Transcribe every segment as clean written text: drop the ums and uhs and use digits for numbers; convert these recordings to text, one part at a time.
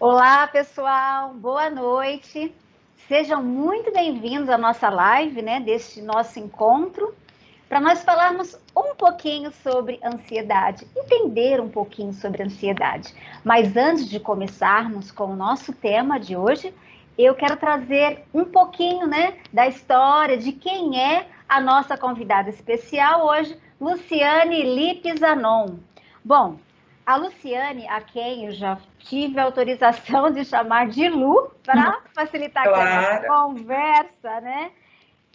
Olá, pessoal, boa noite. Sejam muito bem-vindos à nossa live, né, deste nosso encontro, para nós falarmos um pouquinho sobre ansiedade, entender um pouquinho sobre ansiedade. Mas antes de começarmos com o nosso tema de hoje, eu quero trazer um pouquinho, né, da história de quem é a nossa convidada especial hoje, Luciane Lippe Zanon. Bom, a Luciane, a quem eu já tive a autorização de chamar de Lu, para facilitar aqui a nossa Claro. conversa, né?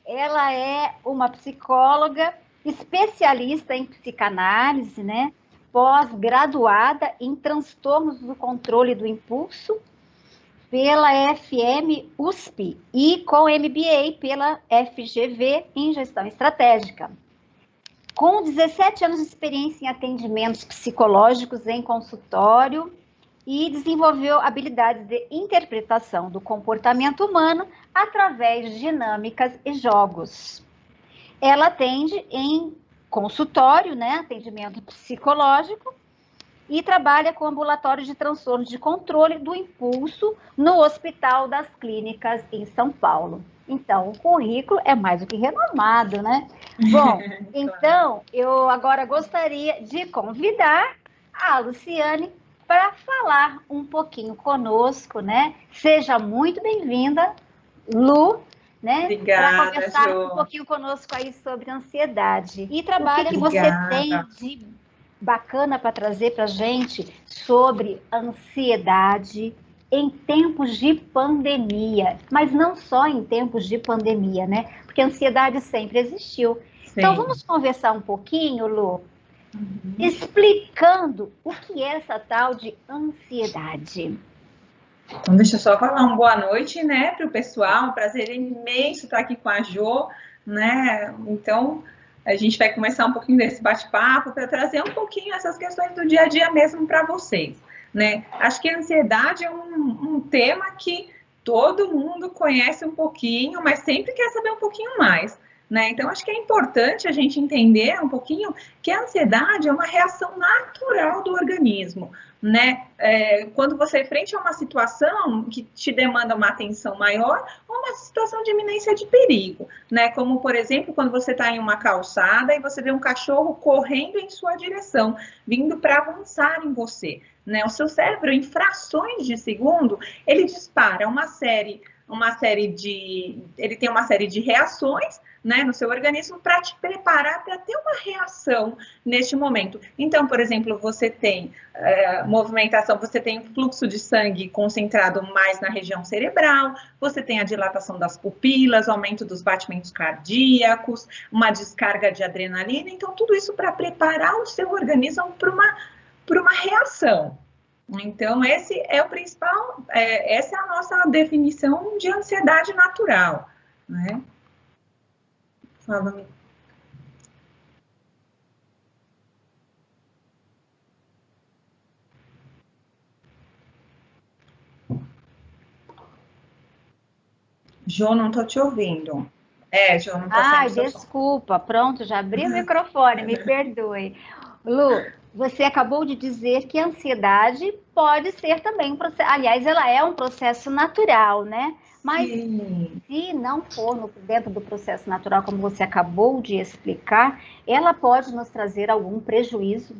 Ela é uma psicóloga especialista em psicanálise, né? Pós-graduada em transtornos do controle do impulso pela FM USP e com MBA pela FGV em gestão estratégica. Com 17 anos de experiência em atendimentos psicológicos em consultório e desenvolveu habilidades de interpretação do comportamento humano através de dinâmicas e jogos. Ela atende em consultório, né, atendimento psicológico, e trabalha com ambulatório de transtornos de controle do impulso no Hospital das Clínicas em São Paulo. Então, o currículo é mais do que renomado, né? Bom, então, eu agora gostaria de convidar a Luciane para falar um pouquinho conosco, né? Seja muito bem-vinda, Lu, né? Para Obrigada, conversar um Jo. pouquinho conosco aí sobre ansiedade. E trabalho que você tem Obrigada. de bacana para trazer para a gente sobre ansiedade em tempos de pandemia, mas não só em tempos de pandemia, né? Porque a ansiedade sempre existiu. Então Sim. vamos conversar um pouquinho, Lu, explicando o que é essa tal de ansiedade. Então, deixa eu só falar uma boa noite, né, para o pessoal. Um prazer imenso estar aqui com a Jo, né? Então, a gente vai começar um pouquinho desse bate-papo para trazer um pouquinho essas questões do dia a dia mesmo para vocês, né? Acho que a ansiedade é um tema que todo mundo conhece um pouquinho, mas sempre quer saber um pouquinho mais, né? Então, acho que é importante a gente entender um pouquinho que a ansiedade é uma reação natural do organismo, né? Quando você frente a uma situação que te demanda uma atenção maior ou uma situação de iminência de perigo, né? Como, por exemplo, quando você está em uma calçada e você vê um cachorro correndo em sua direção, vindo para avançar em você, né? O seu cérebro, em frações de segundo, ele dispara ele tem uma série de reações, né, no seu organismo para te preparar para ter uma reação neste momento. Então, por exemplo, você tem movimentação, você tem fluxo de sangue concentrado mais na região cerebral, você tem a dilatação das pupilas, aumento dos batimentos cardíacos, uma descarga de adrenalina, então tudo isso para preparar o seu organismo para uma reação. Então, esse é o principal, essa é a nossa definição de ansiedade natural, né? Fala-me. Jo, não estou te ouvindo. Jo, não está saindo Ai, seu som. desculpa, pronto, já abri o microfone, me perdoe. Lu, você acabou de dizer que a ansiedade pode ser também um processo, aliás, ela é um processo natural, né? Mas Sim. se não for dentro do processo natural, como você acabou de explicar, ela pode nos trazer algum prejuízo.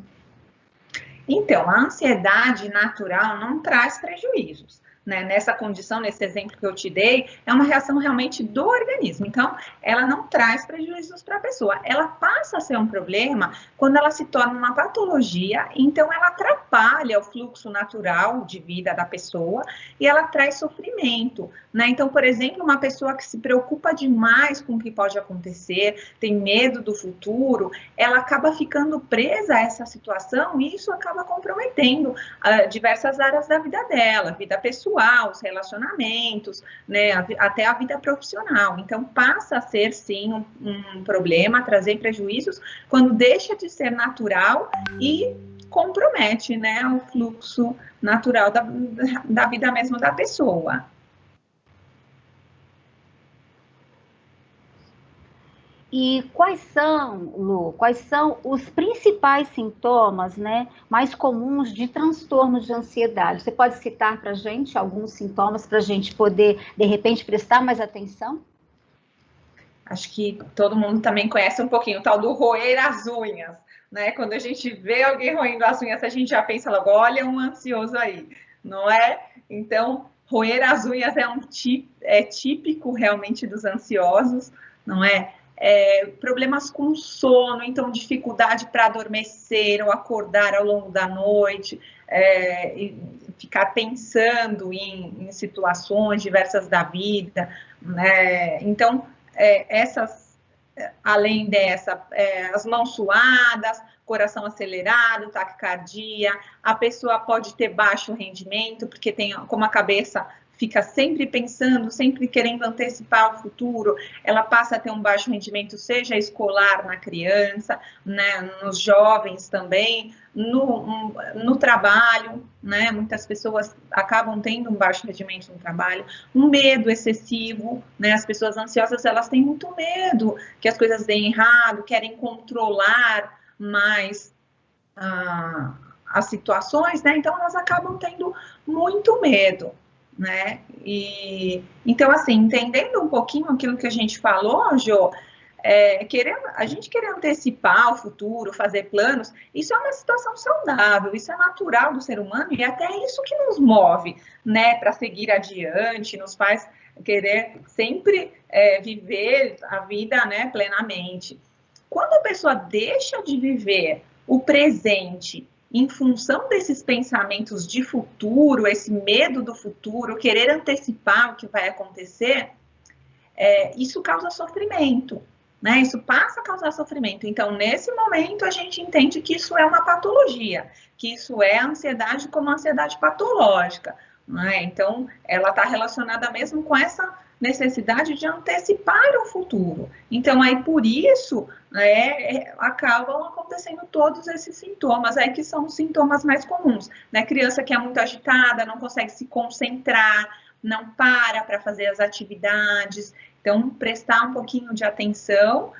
Então, a ansiedade natural não traz prejuízos, né? Nessa condição, nesse exemplo que eu te dei, é uma reação realmente do organismo. Então, ela não traz prejuízos para a pessoa. Ela passa a ser um problema quando ela se torna uma patologia, então ela atrapalha o fluxo natural de vida da pessoa e ela traz sofrimento, né? Então, por exemplo, uma pessoa que se preocupa demais com o que pode acontecer, tem medo do futuro, ela acaba ficando presa a essa situação e isso acaba comprometendo diversas áreas da vida dela, vida pessoal, os relacionamentos, né, até a vida profissional. Então, passa a ser, sim, um problema, trazer prejuízos, quando deixa de ser natural e compromete, né, o fluxo natural da vida mesmo da pessoa. E quais são, Lu, quais são os principais sintomas, né, mais comuns de transtorno de ansiedade? Você pode citar para a gente alguns sintomas para a gente poder, de repente, prestar mais atenção? Acho que todo mundo também conhece um pouquinho o tal do roer as unhas, né? Quando a gente vê alguém roendo as unhas, a gente já pensa logo, olha um ansioso aí, não é? Então, roer as unhas é típico realmente dos ansiosos, não é? Problemas com sono, então dificuldade para adormecer ou acordar ao longo da noite, e ficar pensando em situações diversas da vida, né? Então, além dessa, as mãos suadas, coração acelerado, taquicardia, a pessoa pode ter baixo rendimento, porque tem, como a cabeça fica sempre pensando, sempre querendo antecipar o futuro, ela passa a ter um baixo rendimento, seja escolar na criança, né, nos jovens também, no trabalho, né, muitas pessoas acabam tendo um baixo rendimento no trabalho, um medo excessivo, né, as pessoas ansiosas, elas têm muito medo que as coisas deem errado, querem controlar mais as situações, né, então elas acabam tendo muito medo, né? E então, assim, entendendo um pouquinho aquilo que a gente falou, Jo, a gente querer antecipar o futuro, fazer planos, isso é uma situação saudável, isso é natural do ser humano e até isso que nos move, né, para seguir adiante, nos faz querer sempre viver a vida, né, plenamente. Quando a pessoa deixa de viver o presente em função desses pensamentos de futuro, esse medo do futuro, querer antecipar o que vai acontecer, isso causa sofrimento, né? Isso passa a causar sofrimento. Então, nesse momento, a gente entende que isso é uma patologia, que isso é ansiedade como ansiedade patológica, né? Então, ela está relacionada mesmo com essa necessidade de antecipar o futuro. Então, aí por isso, acabam acontecendo todos esses sintomas, aí que são os sintomas mais comuns, né? Criança que é muito agitada, não consegue se concentrar, não para fazer as atividades, então prestar um pouquinho de atenção,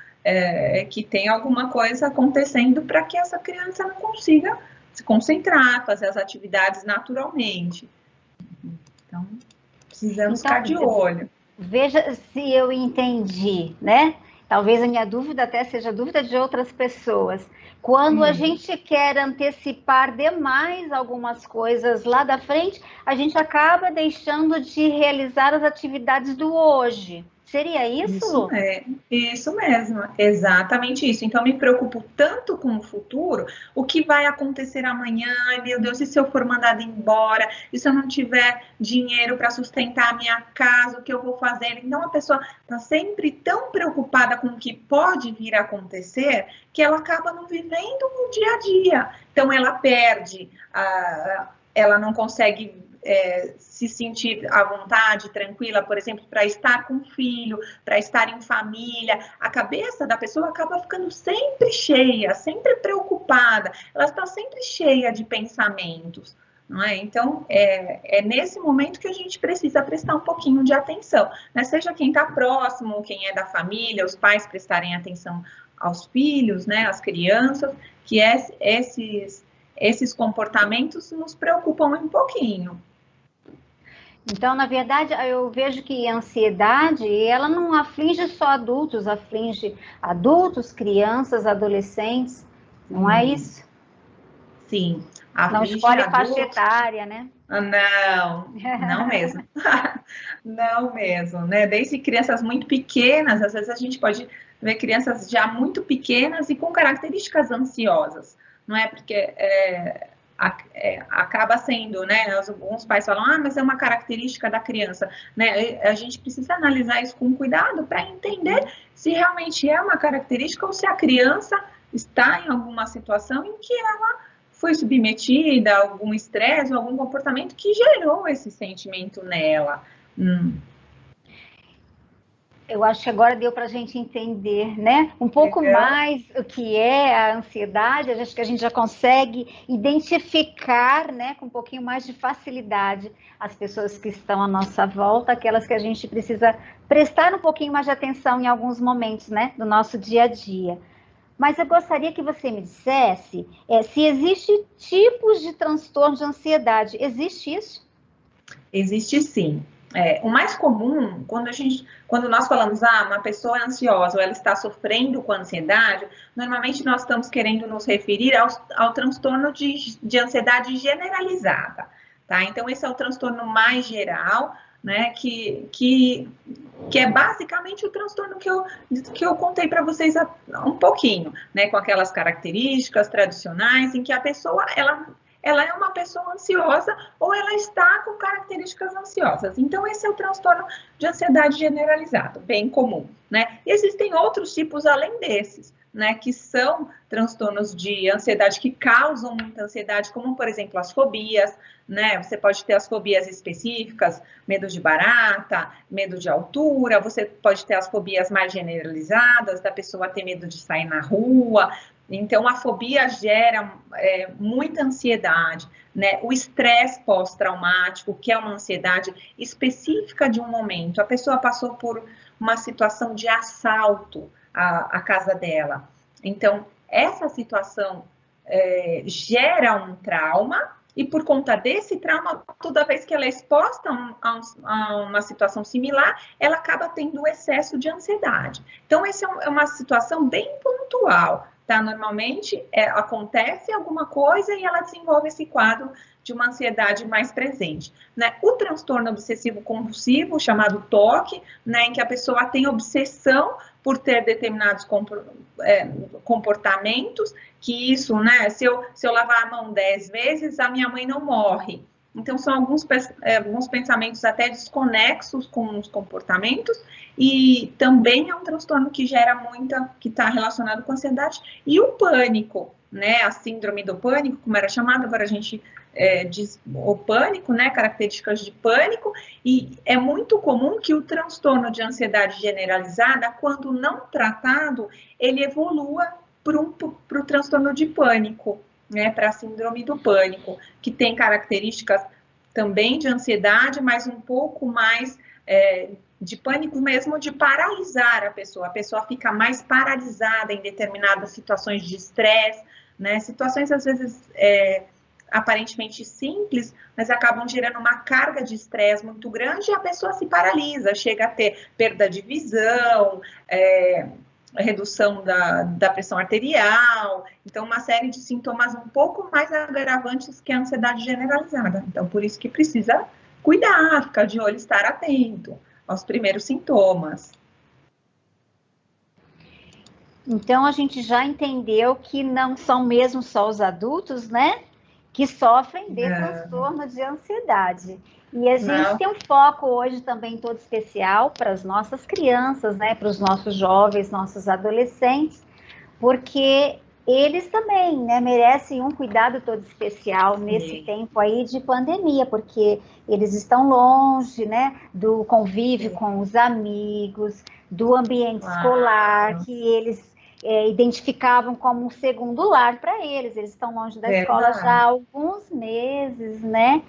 que tem alguma coisa acontecendo para que essa criança não consiga se concentrar, fazer as atividades naturalmente. Então, precisamos ficar de olho. Veja se eu entendi, né? Talvez a minha dúvida até seja dúvida de outras pessoas. Quando a gente quer antecipar demais algumas coisas lá da frente, a gente acaba deixando de realizar as atividades do hoje. Seria isso? Isso mesmo, exatamente isso. Então, me preocupo tanto com o futuro, o que vai acontecer amanhã, ai meu Deus, e se eu for mandada embora, e se eu não tiver dinheiro para sustentar a minha casa, o que eu vou fazer? Então, a pessoa está sempre tão preocupada com o que pode vir a acontecer, que ela acaba não vivendo no dia a dia. Então, ela perde, ela não consegue se sentir à vontade, tranquila, por exemplo, para estar com o filho, para estar em família. A cabeça da pessoa acaba ficando sempre cheia, sempre preocupada, ela está sempre cheia de pensamentos. Não é? Então, é nesse momento que a gente precisa prestar um pouquinho de atenção, né? Seja quem está próximo, quem é da família, os pais prestarem atenção aos filhos, né, às crianças, que esses comportamentos nos preocupam um pouquinho. Então, na verdade, eu vejo que a ansiedade, ela não aflige só adultos, aflige adultos, crianças, adolescentes, não é isso? Sim. Não escolhe faixa etária, né? Não mesmo. Não mesmo, né? Desde crianças muito pequenas, às vezes a gente pode ver crianças já muito pequenas e com características ansiosas, não é? Porque acaba sendo, né? Alguns pais falam, mas é uma característica da criança, né? A gente precisa analisar isso com cuidado para entender se realmente é uma característica ou se a criança está em alguma situação em que ela foi submetida a algum estresse ou algum comportamento que gerou esse sentimento nela. Eu acho que agora deu para a gente entender, né? Um pouco mais o que é a ansiedade. Acho que a gente já consegue identificar, né, com um pouquinho mais de facilidade as pessoas que estão à nossa volta, aquelas que a gente precisa prestar um pouquinho mais de atenção em alguns momentos, né, do nosso dia a dia. Mas eu gostaria que você me dissesse se existe tipos de transtorno de ansiedade. Existe isso? Existe sim. O mais comum, quando nós falamos, uma pessoa é ansiosa ou ela está sofrendo com ansiedade, normalmente nós estamos querendo nos referir ao transtorno de ansiedade generalizada, tá? Então, esse é o transtorno mais geral, né, que é basicamente o transtorno que eu contei para vocês há um pouquinho, né, com aquelas características tradicionais em que a pessoa, ela é uma pessoa ansiosa ou ela está com características ansiosas. Então, esse é o transtorno de ansiedade generalizado, bem comum, né? E existem outros tipos além desses, né, que são transtornos de ansiedade que causam muita ansiedade, como, por exemplo, as fobias, né? Você pode ter as fobias específicas, medo de barata, medo de altura, você pode ter as fobias mais generalizadas, da pessoa ter medo de sair na rua. Então, a fobia gera muita ansiedade, né? O estresse pós-traumático, que é uma ansiedade específica de um momento. A pessoa passou por uma situação de assalto à casa dela. Então, essa situação gera um trauma, e por conta desse trauma, toda vez que ela é exposta a uma situação similar, ela acaba tendo excesso de ansiedade. Então, essa é uma situação bem pontual, tá? Normalmente, acontece alguma coisa e ela desenvolve esse quadro de uma ansiedade mais presente, né? O transtorno obsessivo compulsivo, chamado TOC, né, em que a pessoa tem obsessão por ter determinados comportamentos, que isso, né, se eu lavar a mão 10 vezes, a minha mãe não morre. Então, são alguns pensamentos até desconexos com os comportamentos, e também é um transtorno que gera que está relacionado com a ansiedade, e o pânico, né, a síndrome do pânico, como era chamada, agora a gente diz o pânico, né, características de pânico, e é muito comum que o transtorno de ansiedade generalizada, quando não tratado, ele evolua para o transtorno de pânico, né, para a síndrome do pânico, que tem características também de ansiedade, mas um pouco mais de pânico mesmo, de paralisar a pessoa fica mais paralisada em determinadas situações de estresse, né, situações às vezes aparentemente simples, mas acabam gerando uma carga de estresse muito grande e a pessoa se paralisa, chega a ter perda de visão, redução da pressão arterial, então uma série de sintomas um pouco mais agravantes que a ansiedade generalizada. Então, por isso que precisa cuidar, ficar de olho, estar atento aos primeiros sintomas. Então, a gente já entendeu que não são mesmo só os adultos, né, que sofrem de transtorno de ansiedade. E a gente tem um foco hoje também todo especial para as nossas crianças, né, para os nossos jovens, nossos adolescentes, porque eles também, né, merecem um cuidado todo especial nesse tempo aí de pandemia, porque eles estão longe, né, do convívio com os amigos, do ambiente escolar, que eles identificavam como um segundo lar para eles. Eles estão longe da escola já há alguns meses, né?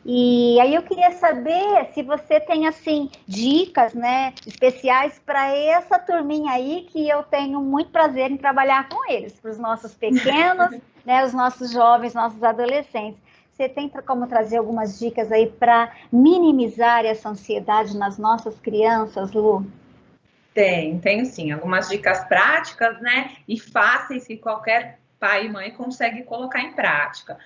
E aí eu queria saber se você tem, assim, dicas, né, especiais para essa turminha aí, que eu tenho muito prazer em trabalhar com eles, para os nossos pequenos, né, os nossos jovens, nossos adolescentes. Você tem como trazer algumas dicas aí para minimizar essa ansiedade nas nossas crianças, Lu? Tenho sim, algumas dicas práticas, né, e fáceis que qualquer pai e mãe consegue colocar em prática.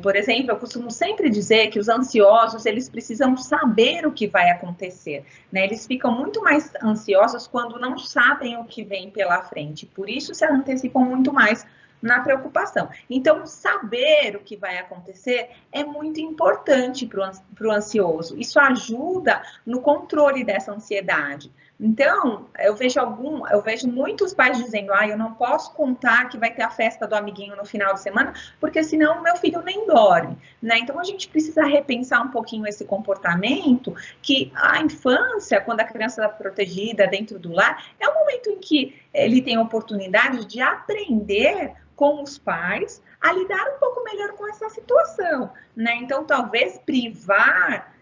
Por exemplo, eu costumo sempre dizer que os ansiosos, eles precisam saber o que vai acontecer, né? Eles ficam muito mais ansiosos quando não sabem o que vem pela frente, por isso se antecipam muito mais na preocupação. Então, saber o que vai acontecer é muito importante para o ansioso. Isso ajuda no controle dessa ansiedade, Então, eu vejo muitos pais dizendo, eu não posso contar que vai ter a festa do amiguinho no final de semana, porque senão meu filho nem dorme, né? Então, a gente precisa repensar um pouquinho esse comportamento, que a infância, quando a criança está protegida dentro do lar, é um momento em que ele tem a oportunidade de aprender com os pais a lidar um pouco melhor com essa situação, né? Então, talvez privar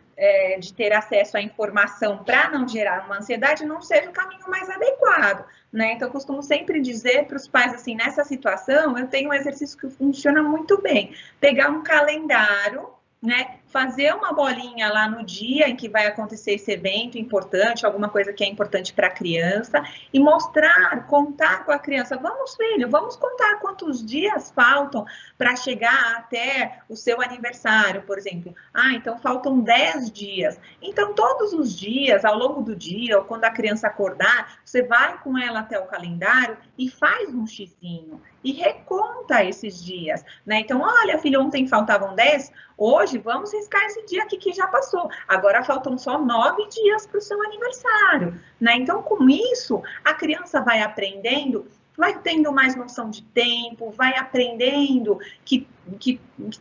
de ter acesso à informação para não gerar uma ansiedade não seja o caminho mais adequado, né? Então, eu costumo sempre dizer para os pais, assim, nessa situação, eu tenho um exercício que funciona muito bem. Pegar um calendário, né? Fazer uma bolinha lá no dia em que vai acontecer esse evento importante, alguma coisa que é importante para a criança, e mostrar, contar com a criança. Vamos, filho, vamos contar quantos dias faltam para chegar até o seu aniversário, por exemplo. Então faltam 10 dias. Então, todos os dias, ao longo do dia, ou quando a criança acordar, você vai com ela até o calendário e faz um xizinho e reconta esses dias, né? Então, olha, filho, ontem faltavam 10, hoje vamos riscar esse dia aqui que já passou. Agora faltam só 9 dias para o seu aniversário, né? Então, com isso, a criança vai aprendendo, vai tendo mais noção de tempo, vai aprendendo que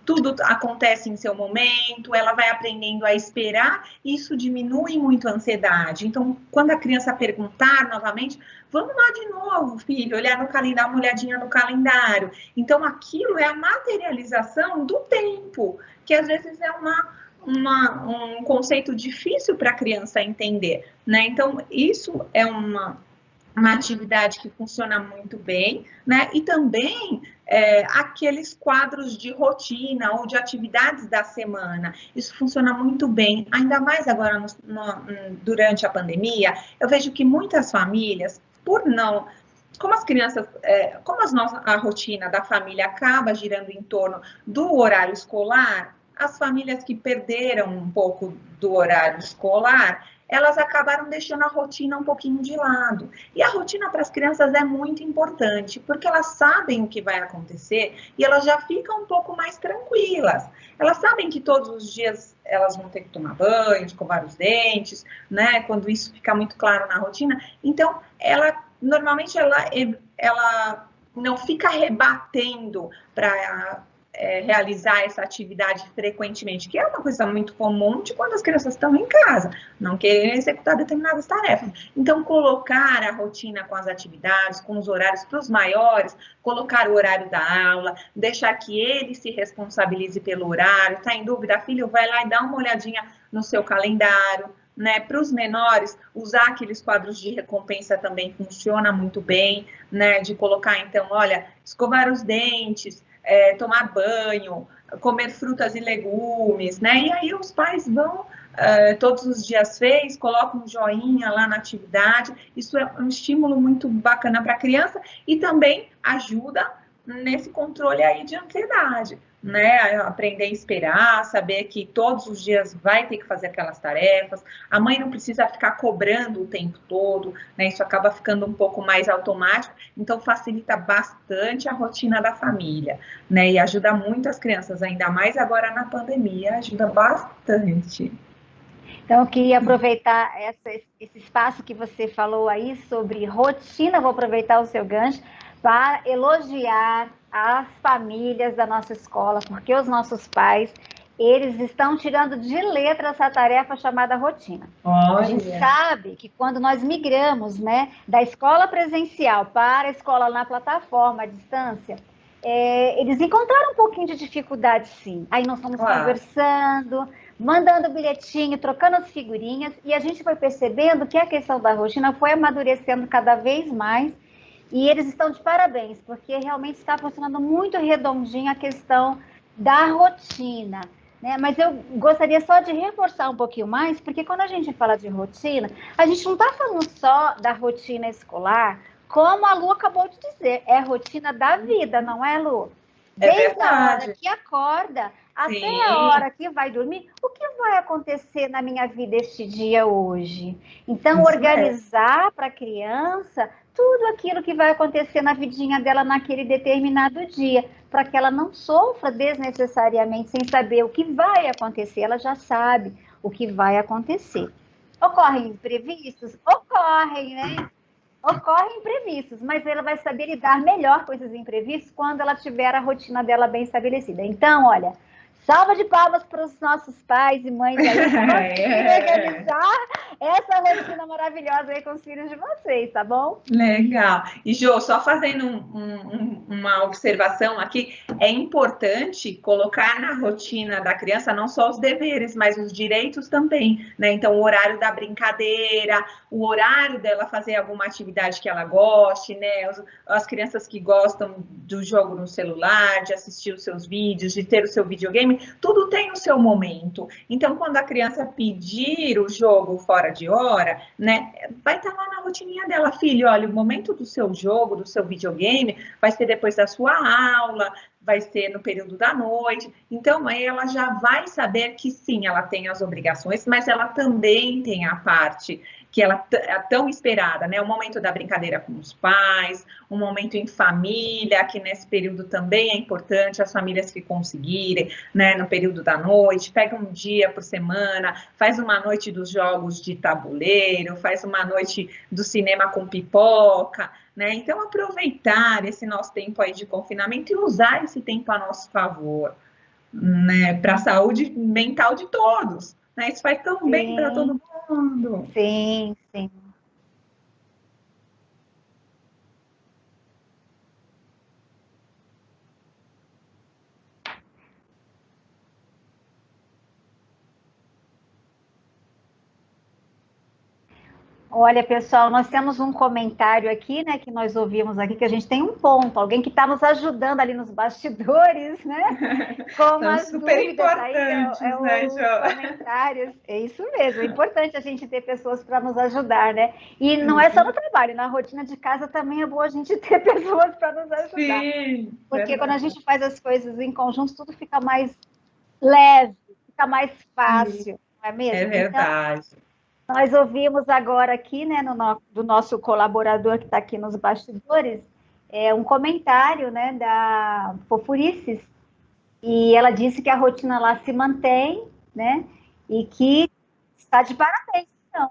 tudo acontece em seu momento, ela vai aprendendo a esperar, e isso diminui muito a ansiedade. Então, quando a criança perguntar novamente, vamos lá de novo, filho, olhar no calendário, dar uma olhadinha no calendário. Então, aquilo é a materialização do tempo, que às vezes é um conceito difícil para a criança entender, né? Então, isso é uma atividade que funciona muito bem, né? E também aqueles quadros de rotina ou de atividades da semana. Isso funciona muito bem, ainda mais agora durante a pandemia. Eu vejo que muitas famílias, como as crianças, a rotina da família acaba girando em torno do horário escolar, as famílias que perderam um pouco do horário escolar, elas acabaram deixando a rotina um pouquinho de lado. E a rotina para as crianças é muito importante, porque elas sabem o que vai acontecer e elas já ficam um pouco mais tranquilas. Elas sabem que todos os dias elas vão ter que tomar banho, escovar os dentes, né? Quando isso fica muito claro na rotina. Então, normalmente ela não fica rebatendo para realizar essa atividade frequentemente, que é uma coisa muito comum de quando as crianças estão em casa, não querem executar determinadas tarefas. Então, colocar a rotina com as atividades, com os horários para os maiores, colocar o horário da aula, deixar que ele se responsabilize pelo horário, está em dúvida, filho, vai lá e dá uma olhadinha no seu calendário, né? Para os menores, usar aqueles quadros de recompensa também funciona muito bem, né? De colocar, então, olha, escovar os dentes, tomar banho, comer frutas e legumes, né? E aí os pais vão, todos os dias colocam um joinha lá na atividade. Isso é um estímulo muito bacana para a criança e também ajuda nesse controle aí de ansiedade, né? Aprender a esperar, saber que todos os dias vai ter que fazer aquelas tarefas. A mãe não precisa ficar cobrando o tempo todo, né? Isso acaba ficando um pouco mais automático, então facilita bastante a rotina da família, né? E ajuda muito as crianças, ainda mais agora na pandemia, ajuda bastante. Então, eu queria aproveitar esse espaço que você falou aí sobre rotina, vou aproveitar o seu gancho para elogiar as famílias da nossa escola, porque os nossos pais, eles estão tirando de letra essa tarefa chamada rotina. Olha. A gente sabe que quando nós migramos, né, da escola presencial para a escola na plataforma à distância, eles encontraram um pouquinho de dificuldade, sim. Aí nós fomos conversando, mandando bilhetinho, trocando as figurinhas, e a gente foi percebendo que a questão da rotina foi amadurecendo cada vez mais, e eles estão de parabéns, porque realmente está funcionando muito redondinho a questão da rotina, né? Mas eu gostaria só de reforçar um pouquinho mais, porque quando a gente fala de rotina, a gente não está falando só da rotina escolar, como a Lu acabou de dizer, é a rotina da vida, não é, Lu? Desde a hora que acorda até a hora que vai dormir, o que vai acontecer na minha vida este dia hoje? Então, organizar para a criança tudo aquilo que vai acontecer na vidinha dela naquele determinado dia, para que ela não sofra desnecessariamente sem saber o que vai acontecer. Ela já sabe o que vai acontecer. Ocorrem imprevistos? Ocorrem, né? Ocorrem imprevistos, mas ela vai saber lidar melhor com esses imprevistos quando ela tiver a rotina dela bem estabelecida. Então, olha, salva de palmas para os nossos pais e mães aí que conseguiram organizar essa rotina maravilhosa aí com os filhos de vocês, tá bom? Legal. E, Jô, só fazendo uma observação aqui, é importante colocar na rotina da criança não só os deveres, mas os direitos também, né? Então, o horário da brincadeira, o horário dela fazer alguma atividade que ela goste, né? As crianças que gostam do jogo no celular, de assistir os seus vídeos, de ter o seu videogame, tudo tem o seu momento. Então, quando a criança pedir o jogo fora de hora, né, vai estar lá na rotininha dela, filho, olha, o momento do seu jogo, do seu videogame, vai ser depois da sua aula, vai ser no período da noite. Então, aí ela já vai saber que sim, ela tem as obrigações, mas ela também tem a parte que ela é tão esperada, né? O momento da brincadeira com os pais, um momento em família, que nesse período também é importante, as famílias que conseguirem, né? No período da noite, pega um dia por semana, faz uma noite dos jogos de tabuleiro, faz uma noite do cinema com pipoca, né? Então, aproveitar esse nosso tempo aí de confinamento e usar esse tempo a nosso favor, né? Para a saúde mental de todos, né? Isso faz tão bem para todo mundo. Sim, sim. Olha, pessoal, nós temos um comentário aqui, né, que nós ouvimos aqui, que a gente tem um ponto, alguém que está nos ajudando ali nos bastidores, né, com São as super dúvidas aí, importantes, né, os Jo? comentários, é isso mesmo, é importante a gente ter pessoas para nos ajudar, né, e não é só no trabalho, na rotina de casa também é bom a gente ter pessoas para nos ajudar, Sim, porque quando a verdade. gente faz as coisas em conjunto, tudo fica mais leve, fica mais Sim, fácil, não é é mesmo? Então, verdade. nós ouvimos agora aqui, né, do nosso colaborador que está aqui nos bastidores, um comentário, né, da Fofurices, e ela disse que a rotina lá se mantém, né, e que está de parabéns, então.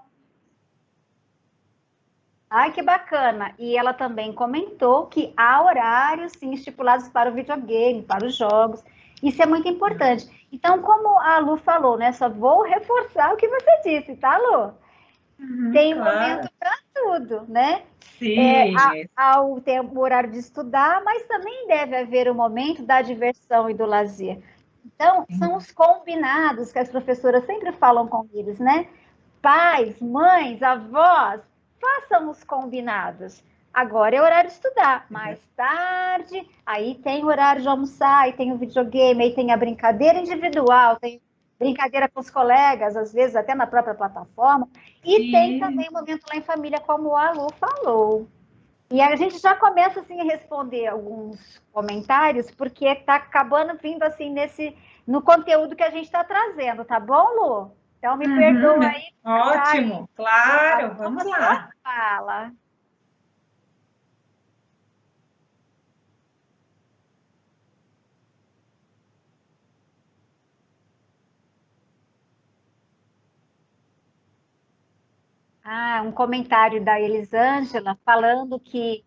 Ai, que bacana! E ela também comentou que há horários, sim, estipulados para o videogame, para os jogos. Isso é muito importante. Então, como a Lu falou, né, só vou reforçar o que você disse, tá, Lu? Tem um Claro. momento para tudo, né? Sim, Tem o horário de estudar, mas também deve haver o momento da diversão e do lazer. Então, são os combinados que as professoras sempre falam com eles, né? Pais, mães, avós, façam os combinados. Agora é horário de estudar. Mais tarde, aí tem o horário de almoçar, aí tem o videogame, aí tem a brincadeira individual, tem brincadeira com os colegas, às vezes até na própria plataforma. E tem sim. também o momento lá em família, como a Lu falou. E a gente já começa assim a responder alguns comentários, porque está acabando vindo assim no conteúdo que a gente está trazendo, tá bom, Lu? Então me perdoa Uhum. aí cortar aí Ótimo, claro, vamos a sua lá. fala. Um comentário da Elisângela falando que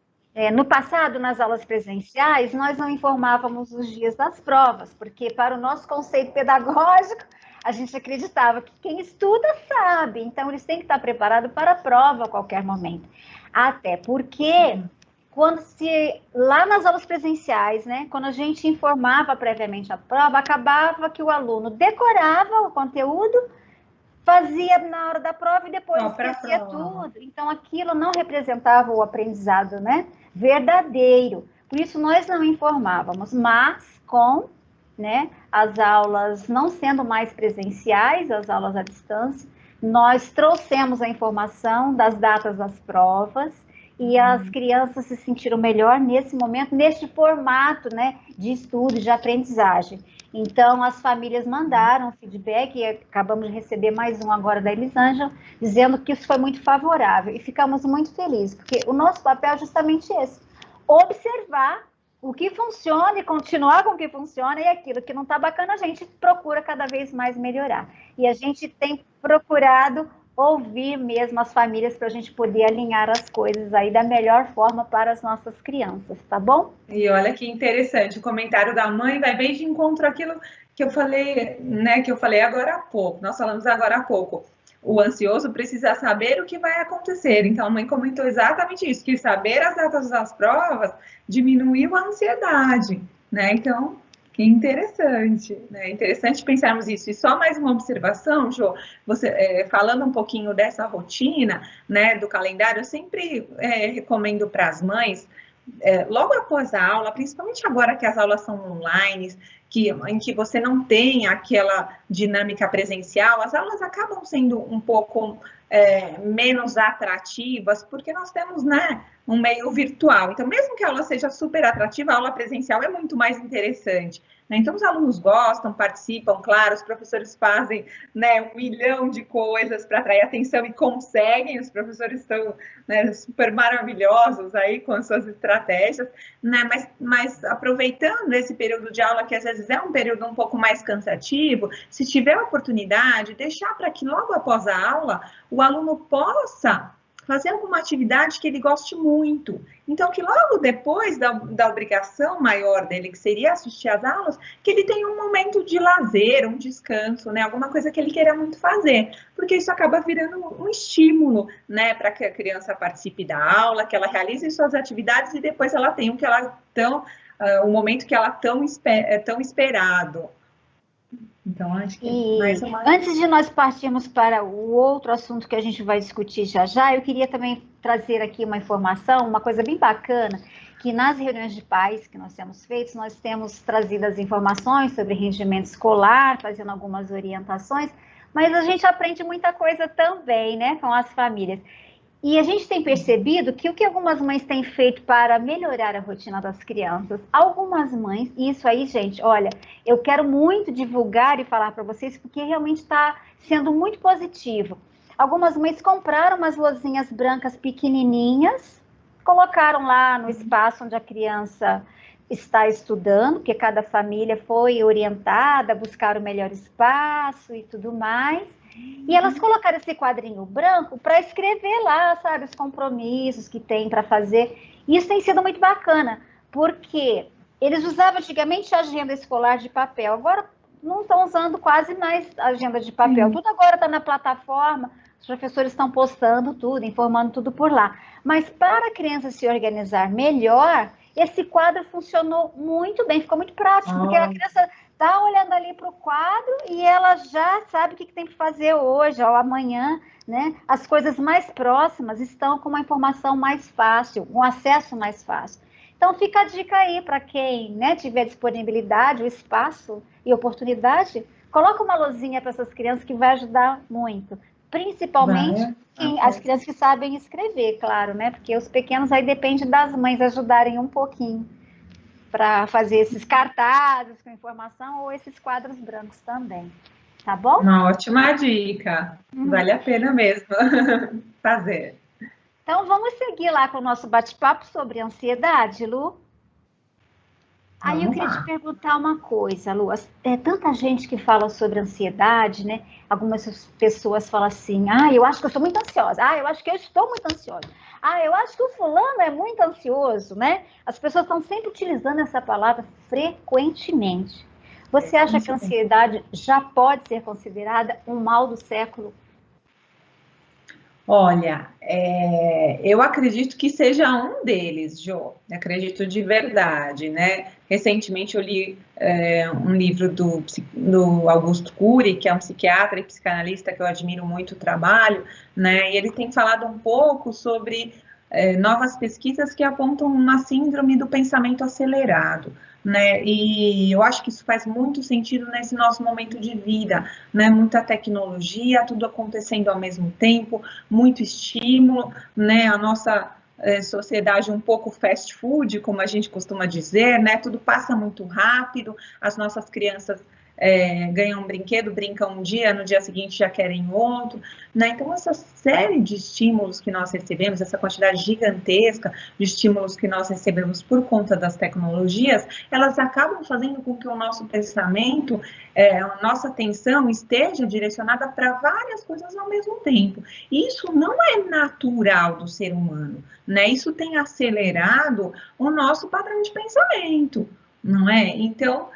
no passado, nas aulas presenciais, nós não informávamos os dias das provas, porque para o nosso conceito pedagógico, a gente acreditava que quem estuda sabe, então eles têm que estar preparados para a prova a qualquer momento. Até porque, quando se lá nas aulas presenciais, né, quando a gente informava previamente a prova, acabava que o aluno decorava o conteúdo, fazia na hora da prova e depois Só para a esquecia prova. tudo. Então, aquilo não representava o aprendizado, né, verdadeiro. Por isso, nós não informávamos, mas com, né, as aulas não sendo mais presenciais, as aulas à distância, nós trouxemos a informação das datas das provas e as crianças se sentiram melhor nesse momento, neste formato, né, de estudo, de aprendizagem. Então, as famílias mandaram feedback e acabamos de receber mais um agora da Elisângela, dizendo que isso foi muito favorável e ficamos muito felizes, porque o nosso papel é justamente esse, observar o que funciona e continuar com o que funciona, e aquilo que não está bacana, a gente procura cada vez mais melhorar. E a gente tem procurado ouvir mesmo as famílias para a gente poder alinhar as coisas aí da melhor forma para as nossas crianças, tá bom? E olha que interessante, o comentário da mãe vai bem de encontro àquilo que eu falei, né, que eu falei agora há pouco, nós falamos agora há pouco. O ansioso precisa saber o que vai acontecer. Então, a mãe comentou exatamente isso, que saber as datas das provas diminuiu a ansiedade, né? Então, que interessante, né? Interessante pensarmos isso. E só mais uma observação, Jô, você falando um pouquinho dessa rotina, né, do calendário, eu sempre recomendo para as mães, logo após a aula, principalmente agora que as aulas são online, em que você não tem aquela dinâmica presencial, as aulas acabam sendo um pouco menos atrativas, porque nós temos, né, um meio virtual. Então, mesmo que a aula seja super atrativa, a aula presencial é muito mais interessante, né? Então, os alunos gostam, participam, claro, os professores fazem, né, 1 milhão de coisas para atrair atenção e conseguem, os professores estão, né, super maravilhosos aí com as suas estratégias, né? Mas aproveitando esse período de aula, que às vezes é um período um pouco mais cansativo, se tiver a oportunidade, deixar para que logo após a aula o aluno possa fazer alguma atividade que ele goste muito. Então, que logo depois da obrigação maior dele, que seria assistir às aulas, que ele tenha um momento de lazer, um descanso, né? Alguma coisa que ele queira muito fazer, porque isso acaba virando um estímulo, né? Para que a criança participe da aula, que ela realize suas atividades e depois ela tenha o momento que ela é tão esperado. Então, acho que mais uma... Antes de nós partirmos para o outro assunto que a gente vai discutir já já, eu queria também trazer aqui uma informação, uma coisa bem bacana, que nas reuniões de pais que nós temos feito, nós temos trazido as informações sobre rendimento escolar, fazendo algumas orientações, mas a gente aprende muita coisa também, né, com as famílias. E a gente tem percebido que o que algumas mães têm feito para melhorar a rotina das crianças, algumas mães, isso aí, gente, olha, eu quero muito divulgar e falar para vocês, porque realmente está sendo muito positivo. Algumas mães compraram umas luzinhas brancas pequenininhas, colocaram lá no espaço onde a criança está estudando, porque cada família foi orientada a buscar o melhor espaço e tudo mais. E elas colocaram esse quadrinho branco para escrever lá, sabe, os compromissos que tem para fazer. E isso tem sido muito bacana, porque eles usavam antigamente a agenda escolar de papel, agora não estão usando quase mais agenda de papel. Sim. Tudo agora está na plataforma, os professores estão postando tudo, informando tudo por lá. Mas para a criança se organizar melhor, esse quadro funcionou muito bem, ficou muito prático, porque a criança está olhando ali para o quadro e ela já sabe o que tem que fazer hoje ou amanhã, né? As coisas mais próximas estão com uma informação mais fácil, um acesso mais fácil. Então, fica a dica aí para quem, né, tiver disponibilidade, o espaço e oportunidade, coloca uma luzinha para essas crianças que vai ajudar muito. Principalmente as crianças que sabem escrever, claro, né? Porque os pequenos aí depende das mães ajudarem um pouquinho para fazer esses cartazes com informação ou esses quadros brancos também, tá bom? Uma ótima dica, vale a pena mesmo fazer. Então, vamos seguir lá com o nosso bate-papo sobre ansiedade, Lu? Aí eu queria te perguntar uma coisa, Lu. Tanta gente que fala sobre ansiedade, né? Algumas pessoas falam assim, eu acho que eu sou muito ansiosa. Eu acho que eu estou muito ansiosa. Eu acho que o fulano é muito ansioso, né? As pessoas estão sempre utilizando essa palavra frequentemente. Você acha que a ansiedade já pode ser considerada um mal do século? Olha, eu acredito que seja um deles, Jo. Acredito de verdade, né? Recentemente eu li um livro do Augusto Cury, que é um psiquiatra e psicanalista que eu admiro muito o trabalho, né? E ele tem falado um pouco sobre novas pesquisas que apontam uma síndrome do pensamento acelerado, né? E eu acho que isso faz muito sentido nesse nosso momento de vida, né? Muita tecnologia, tudo acontecendo ao mesmo tempo, muito estímulo, né? A nossa sociedade um pouco fast food, como a gente costuma dizer, né? Tudo passa muito rápido, as nossas crianças ganham um brinquedo, brincam um dia, no dia seguinte já querem outro, né? Então, essa série de estímulos que nós recebemos, essa quantidade gigantesca de estímulos que nós recebemos por conta das tecnologias, elas acabam fazendo com que o nosso pensamento, a nossa atenção esteja direcionada para várias coisas ao mesmo tempo. E isso não é natural do ser humano, né? Isso tem acelerado o nosso padrão de pensamento, não é? Então,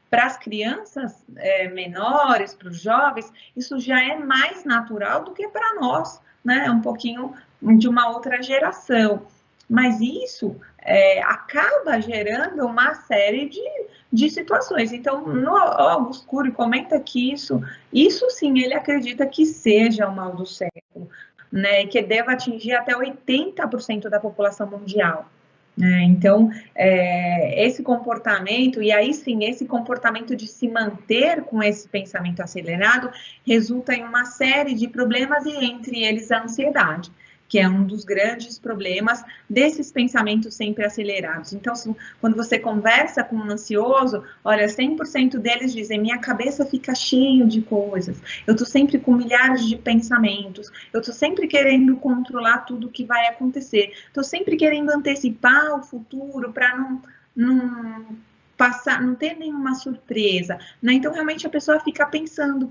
para as crianças menores, para os jovens, isso já é mais natural do que para nós, né? Um pouquinho de uma outra geração. Mas isso acaba gerando uma série de situações. Então, no Augusto Cury comenta que isso sim, ele acredita que seja o mal do século, né? E que deva atingir até 80% da população mundial. Então, esse comportamento, e aí sim, esse comportamento de se manter com esse pensamento acelerado, resulta em uma série de problemas, e entre eles a ansiedade, que é um dos grandes problemas desses pensamentos sempre acelerados. Então, quando você conversa com um ansioso, olha, 100% deles dizem, minha cabeça fica cheia de coisas, eu estou sempre com milhares de pensamentos, eu estou sempre querendo controlar tudo que vai acontecer, estou sempre querendo antecipar o futuro para não passar, não ter nenhuma surpresa, né? Então, realmente, a pessoa fica pensando,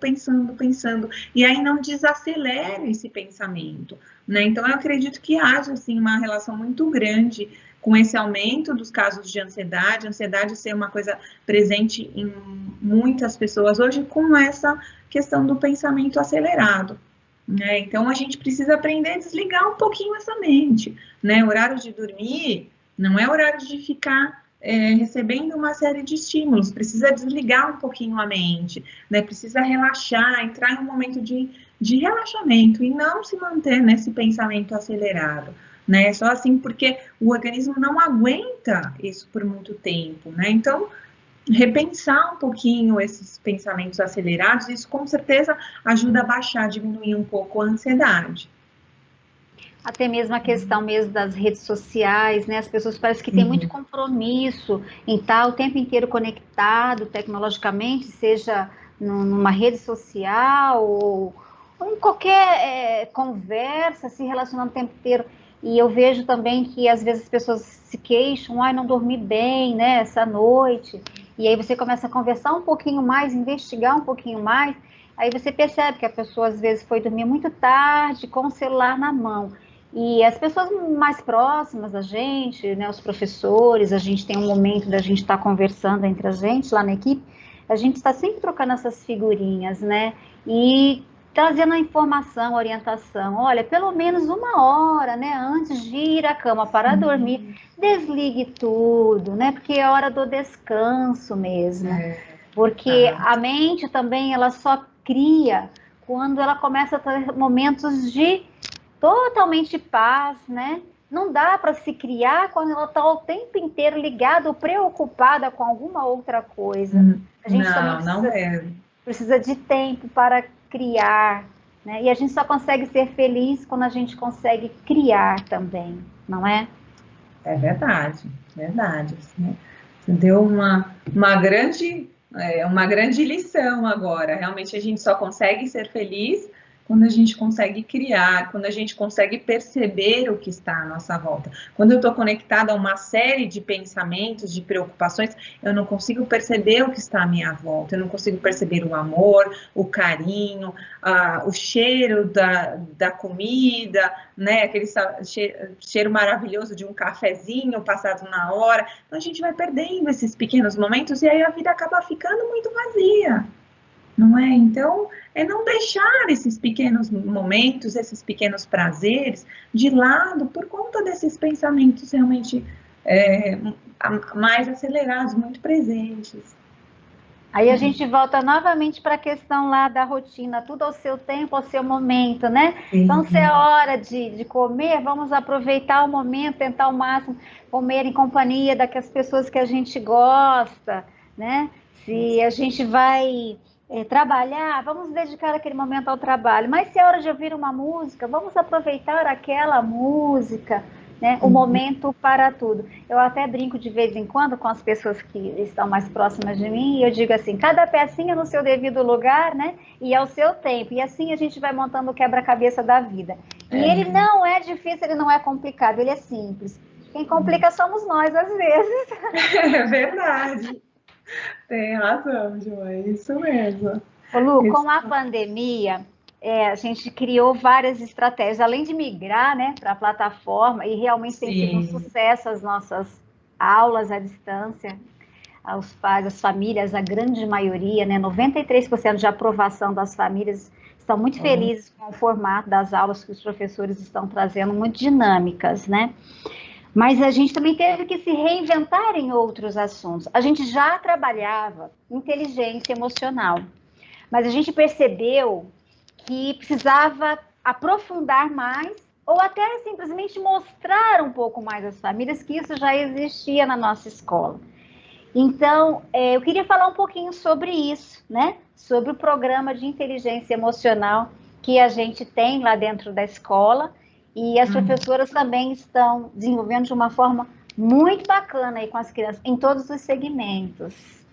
e aí não desacelera esse pensamento, né? Então, eu acredito que haja, assim, uma relação muito grande com esse aumento dos casos de ansiedade ser uma coisa presente em muitas pessoas hoje, com essa questão do pensamento acelerado, né? Então, a gente precisa aprender a desligar um pouquinho essa mente, né? O horário de dormir não é horário de ficar recebendo uma série de estímulos, precisa desligar um pouquinho a mente, né? Precisa relaxar, entrar em um momento de relaxamento e não se manter nesse pensamento acelerado, né? Só assim, porque o organismo não aguenta isso por muito tempo, né? Então, repensar um pouquinho esses pensamentos acelerados, isso com certeza ajuda a baixar, diminuir um pouco a ansiedade. Até mesmo a questão mesmo das redes sociais, né? As pessoas parecem que têm muito compromisso em estar o tempo inteiro conectado tecnologicamente, seja numa rede social ou em qualquer conversa, se relacionando o tempo inteiro. E eu vejo também que às vezes as pessoas se queixam, ai, não dormi bem, né, essa noite. E aí você começa a conversar um pouquinho mais, investigar um pouquinho mais, aí você percebe que a pessoa às vezes foi dormir muito tarde com o celular na mão. E as pessoas mais próximas da gente, né, os professores, a gente tem um momento da gente estar conversando entre a gente lá na equipe, a gente está sempre trocando essas figurinhas, né, e trazendo a informação, a orientação. Olha, pelo menos 1 hora, né, antes de ir à cama para dormir, desligue tudo, né, porque é hora do descanso mesmo. Porque a mente também, ela só cria quando ela começa a ter momentos de totalmente paz, né? Não dá para se criar quando ela está o tempo inteiro ligada ou preocupada com alguma outra coisa. A gente precisa de tempo para criar, né? E a gente só consegue ser feliz quando a gente consegue criar também, não é? É verdade, verdade. Você deu uma grande lição agora. Realmente a gente só consegue ser feliz quando a gente consegue criar, quando a gente consegue perceber o que está à nossa volta. Quando eu estou conectada a uma série de pensamentos, de preocupações, eu não consigo perceber o que está à minha volta, eu não consigo perceber o amor, o carinho, o cheiro da comida, né? Aquele cheiro maravilhoso de um cafezinho passado na hora. Então, a gente vai perdendo esses pequenos momentos e aí a vida acaba ficando muito vazia. Não é? Então, é não deixar esses pequenos momentos, esses pequenos prazeres de lado por conta desses pensamentos realmente mais acelerados, muito presentes. Aí a gente volta novamente para a questão lá da rotina, tudo ao seu tempo, ao seu momento, né? Sim. Então, se é hora de comer, vamos aproveitar o momento, tentar ao máximo comer em companhia daquelas pessoas que a gente gosta, né? Se a gente vai trabalhar, vamos dedicar aquele momento ao trabalho. Mas se é hora de ouvir uma música, vamos aproveitar aquela música, né? O momento para tudo. Eu até brinco de vez em quando com as pessoas que estão mais próximas de mim, e eu digo assim, cada pecinha no seu devido lugar, né? E ao seu tempo. E assim a gente vai montando o quebra-cabeça da vida. E ele não é difícil, ele não é complicado, ele é simples. Quem complica somos nós, às vezes. É verdade. Tem razão, João, é isso mesmo. Ô, Lu, Isso. com a pandemia, a gente criou várias estratégias, além de migrar, né, para a plataforma, e realmente tem sido um Sim. sucesso as nossas aulas à distância, aos pais, as famílias, a grande maioria, né, 93% de aprovação das famílias estão muito felizes com o formato das aulas que os professores estão trazendo, muito dinâmicas, né? Mas a gente também teve que se reinventar em outros assuntos. A gente já trabalhava inteligência emocional, mas a gente percebeu que precisava aprofundar mais ou até simplesmente mostrar um pouco mais às famílias que isso já existia na nossa escola. Então, eu queria falar um pouquinho sobre isso, né? Sobre o programa de inteligência emocional que a gente tem lá dentro da escola e as professoras também estão desenvolvendo de uma forma muito bacana aí com as crianças, em todos os segmentos.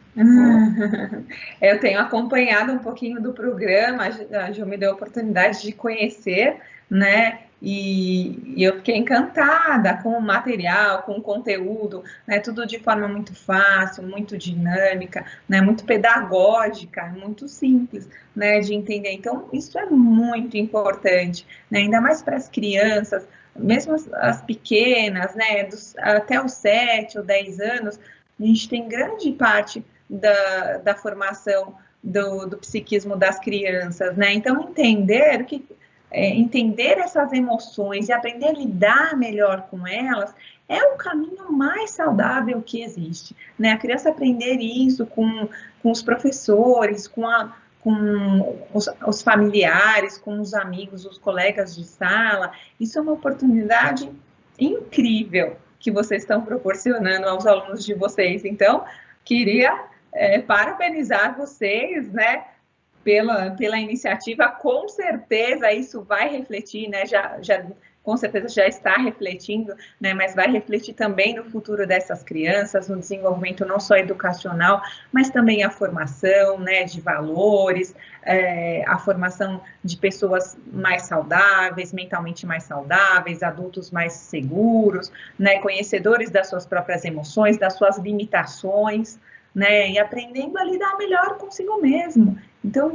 Eu tenho acompanhado um pouquinho do programa, a Ju me deu a oportunidade de conhecer, né? E eu fiquei encantada com o material, com o conteúdo, né? Tudo de forma muito fácil, muito dinâmica, né? Muito pedagógica, muito simples, né? De entender. Então, isso é muito importante, né? Ainda mais para as crianças, mesmo as pequenas, né? Até os 7 ou 10 anos, a gente tem grande parte da formação do psiquismo das crianças, né? Então, entender essas emoções e aprender a lidar melhor com elas é o caminho mais saudável que existe, né? A criança aprender isso com os professores, com os familiares, com os amigos, os colegas de sala, isso é uma oportunidade incrível que vocês estão proporcionando aos alunos de vocês. Então, queria parabenizar vocês, né, pela iniciativa. Com certeza isso vai refletir, né, com certeza já está refletindo, né, mas vai refletir também no futuro dessas crianças, no desenvolvimento não só educacional, mas também a formação, né, de valores, a formação de pessoas mais saudáveis, mentalmente mais saudáveis, adultos mais seguros, né, conhecedores das suas próprias emoções, das suas limitações, né, e aprendendo a lidar melhor consigo mesmo. Então,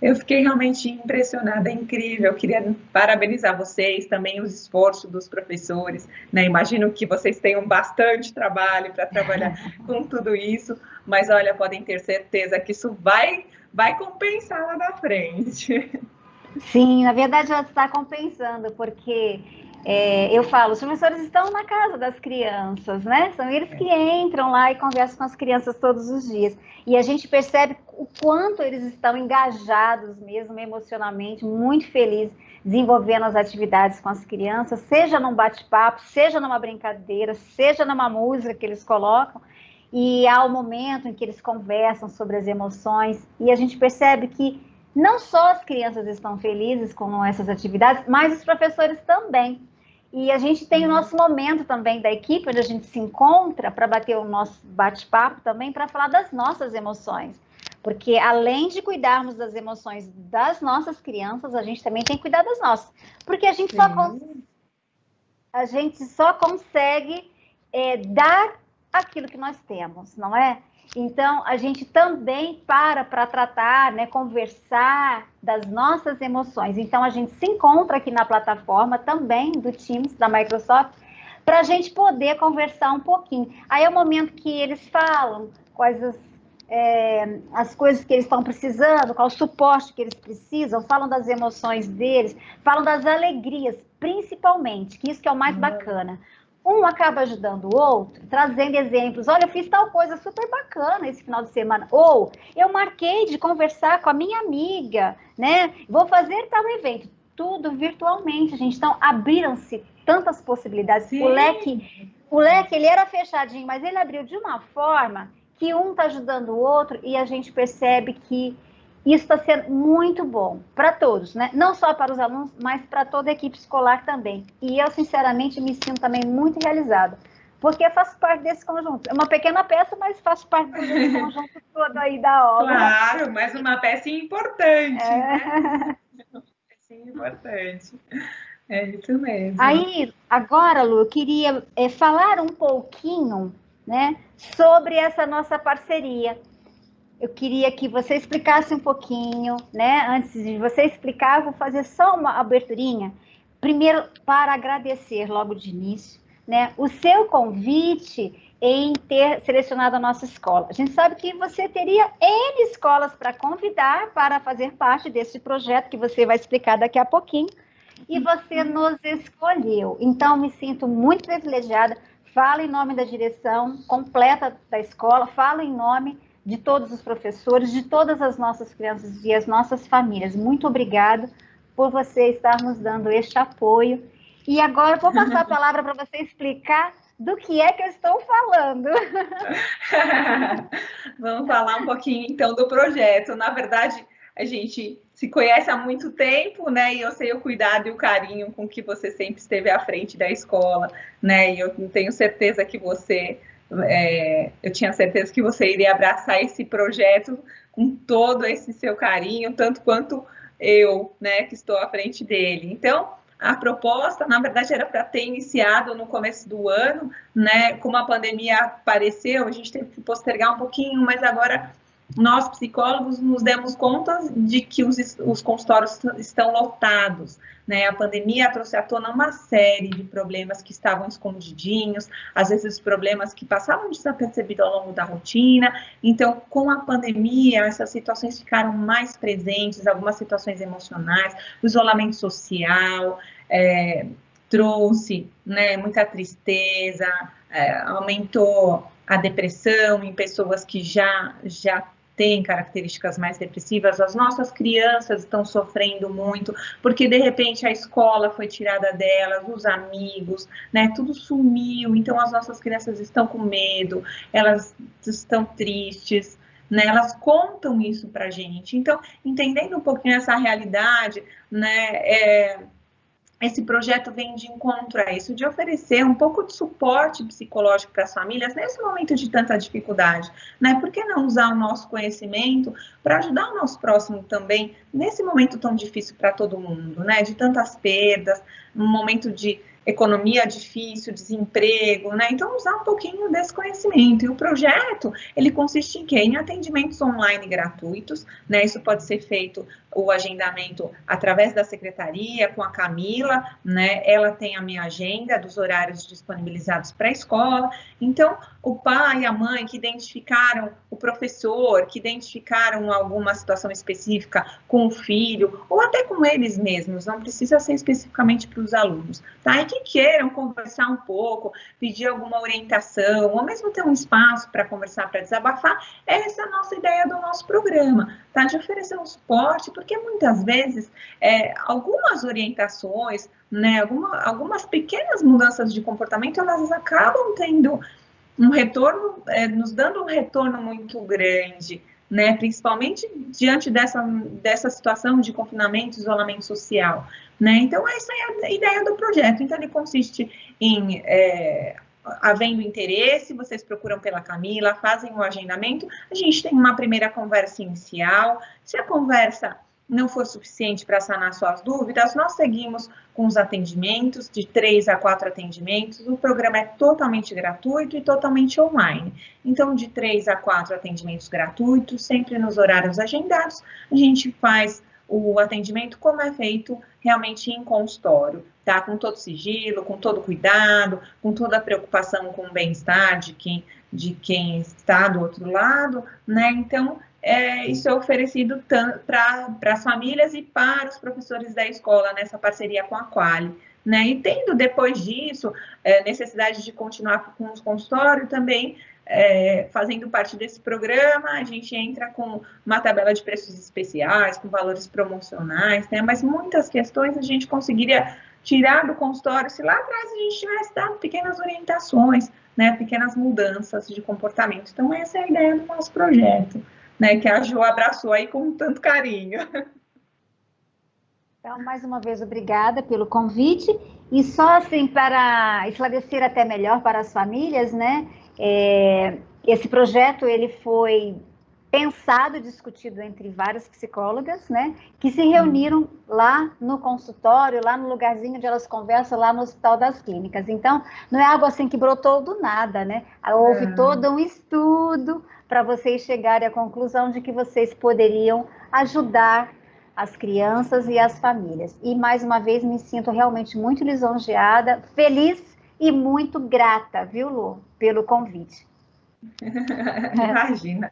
eu fiquei realmente impressionada, é incrível. Eu queria parabenizar vocês, também os esforços dos professores, né? Imagino que vocês tenham bastante trabalho para trabalhar com tudo isso, mas olha, podem ter certeza que isso vai compensar lá na frente. Sim, na verdade já está compensando, porque eu falo, os professores estão na casa das crianças, né? São eles que entram lá e conversam com as crianças todos os dias. E a gente percebe o quanto eles estão engajados mesmo, emocionalmente, muito felizes, desenvolvendo as atividades com as crianças, seja num bate-papo, seja numa brincadeira, seja numa música que eles colocam. E há o momento em que eles conversam sobre as emoções, e a gente percebe que não só as crianças estão felizes com essas atividades, mas os professores também. E a gente tem o nosso momento também da equipe, onde a gente se encontra para bater o nosso bate-papo também, para falar das nossas emoções. Porque além de cuidarmos das emoções das nossas crianças, a gente também tem que cuidar das nossas. Porque a gente só consegue dar aquilo que nós temos, não é? Então, a gente também para tratar, né, conversar das nossas emoções. Então, a gente se encontra aqui na plataforma também do Teams, da Microsoft, para a gente poder conversar um pouquinho. Aí é o momento que eles falam quais as coisas que eles estão precisando, qual o suporte que eles precisam, falam das emoções deles, falam das alegrias, principalmente, que isso que é o mais bacana. Um acaba ajudando o outro, trazendo exemplos. Olha, eu fiz tal coisa super bacana esse final de semana. Ou eu marquei de conversar com a minha amiga, né? Vou fazer tal evento. Tudo virtualmente, gente. Então, abriram-se tantas possibilidades. Sim. O leque, ele era fechadinho, mas ele abriu de uma forma que um está ajudando o outro e a gente percebe que Isso está sendo muito bom para todos, né? Não só para os alunos, mas para toda a equipe escolar também. E eu, sinceramente, me sinto também muito realizada, porque faço parte desse conjunto. É uma pequena peça, mas faço parte do conjunto todo aí da obra. Claro, mas uma peça importante, né? Uma peça importante. É isso mesmo. Aí, agora, Lu, eu queria falar um pouquinho, né, sobre essa nossa parceria. Eu queria que você explicasse um pouquinho, né? Antes de você explicar, eu vou fazer só uma aberturinha. Primeiro, para agradecer logo de início, né? O seu convite em ter selecionado a nossa escola. A gente sabe que você teria N escolas para convidar para fazer parte desse projeto que você vai explicar daqui a pouquinho. E você nos escolheu. Então, me sinto muito privilegiada. Fala em nome da direção completa da escola, fala em nome de todos os professores, de todas as nossas crianças e as nossas famílias. Muito obrigada por você estar nos dando este apoio. E agora eu vou passar a palavra para você explicar do que é que eu estou falando. Vamos falar um pouquinho, então, do projeto. Na verdade, a gente se conhece há muito tempo, né? E eu sei o cuidado e o carinho com que você sempre esteve à frente da escola, né? E eu tenho certeza que você... eu tinha certeza que você iria abraçar esse projeto com todo esse seu carinho, tanto quanto eu, né, que estou à frente dele. Então, a proposta, na verdade, era para ter iniciado no começo do ano, né? Como a pandemia apareceu, a gente teve que postergar um pouquinho, mas agora nós, psicólogos, nos demos conta de que os consultórios estão lotados, né? A pandemia trouxe à tona uma série de problemas que estavam escondidinhos, às vezes problemas que passavam desapercebidos ao longo da rotina. Então, com a pandemia, essas situações ficaram mais presentes, algumas situações emocionais, o isolamento social, trouxe, né, muita tristeza, aumentou a depressão em pessoas que já têm características mais depressivas. As nossas crianças estão sofrendo muito, porque de repente a escola foi tirada delas, os amigos, né, tudo sumiu, então as nossas crianças estão com medo, elas estão tristes, né, elas contam isso pra gente. Então, entendendo um pouquinho essa realidade, né, esse projeto vem de encontro a isso, de oferecer um pouco de suporte psicológico para as famílias nesse momento de tanta dificuldade, né? Por que não usar o nosso conhecimento para ajudar o nosso próximo também nesse momento tão difícil para todo mundo, né? De tantas perdas, um momento de economia difícil, desemprego, né? Então, usar um pouquinho desse conhecimento. E o projeto, ele consiste em quê? Em atendimentos online gratuitos, né? Isso pode ser feito, o agendamento, através da secretaria, com a Camila, né? Ela tem a minha agenda dos horários disponibilizados para a escola. Então, o pai e a mãe que identificaram o professor, que identificaram alguma situação específica com o filho, ou até com eles mesmos, não precisa ser especificamente para os alunos, tá? E que queiram conversar um pouco, pedir alguma orientação, ou mesmo ter um espaço para conversar, para desabafar, essa é a nossa ideia do nosso programa, tá? De oferecer um suporte, porque muitas vezes algumas orientações, né, algumas pequenas mudanças de comportamento, elas acabam tendo um retorno, nos dando um retorno muito grande, né, principalmente diante dessa situação de confinamento, isolamento social, né? Então, essa é a ideia do projeto. Então, ele consiste em, havendo interesse, vocês procuram pela Camila, fazem o agendamento, a gente tem uma primeira conversa inicial. Se a conversa não for suficiente para sanar suas dúvidas, nós seguimos com os atendimentos, de 3 a 4 atendimentos. O programa é totalmente gratuito e totalmente online. Então, de 3 a 4 atendimentos gratuitos, sempre nos horários agendados, a gente faz o atendimento como é feito realmente em consultório, tá? Com todo sigilo, com todo cuidado, com toda a preocupação com o bem-estar de quem está do outro lado, né? Então, isso é oferecido para as famílias e para os professores da escola, nessa parceria com a Quali, né? E tendo, depois disso, necessidade de continuar com os consultórios também, fazendo parte desse programa, a gente entra com uma tabela de preços especiais, com valores promocionais, né? Mas muitas questões a gente conseguiria tirar do consultório se lá atrás a gente tivesse dado pequenas orientações, né? Pequenas mudanças de comportamento. Então, essa é a ideia do nosso projeto, né, que a Jo abraçou aí com tanto carinho. Então, mais uma vez, obrigada pelo convite. E só assim, para esclarecer até melhor para as famílias, né? Esse projeto, ele foi pensado, discutido entre várias psicólogas, né? Que se reuniram lá no consultório, lá no lugarzinho onde elas conversam, lá no Hospital das Clínicas. Então, não é algo assim que brotou do nada, né? Houve todo um estudo para vocês chegarem à conclusão de que vocês poderiam ajudar as crianças e as famílias. E, mais uma vez, me sinto realmente muito lisonjeada, feliz e muito grata, viu, Lu, pelo convite. Imagina.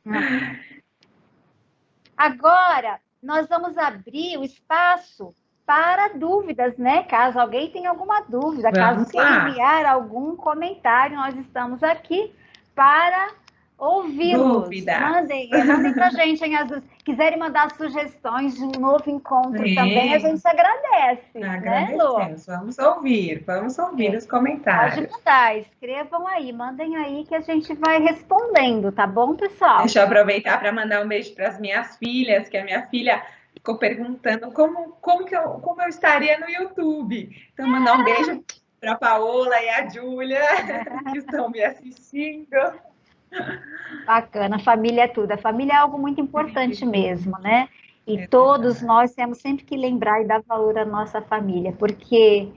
Agora, nós vamos abrir o espaço para dúvidas, né? Caso alguém tenha alguma dúvida, caso queira enviar algum comentário, nós estamos aqui para ouvi-los. Mandem para a gente, hein? Quiserem mandar sugestões de um novo encontro também, a gente agradece. Agradecemos, né, vamos ouvir os comentários. Pode mandar, escrevam aí, mandem aí que a gente vai respondendo, tá bom, pessoal? Deixa eu aproveitar para mandar um beijo para as minhas filhas, que a minha filha ficou perguntando como eu estaria no YouTube. Então, mandar um beijo para a Paola e a Júlia, que estão me assistindo. Bacana, família é tudo. A família é algo muito importante mesmo, né? E todos nós temos sempre que lembrar e dar valor à nossa família, porque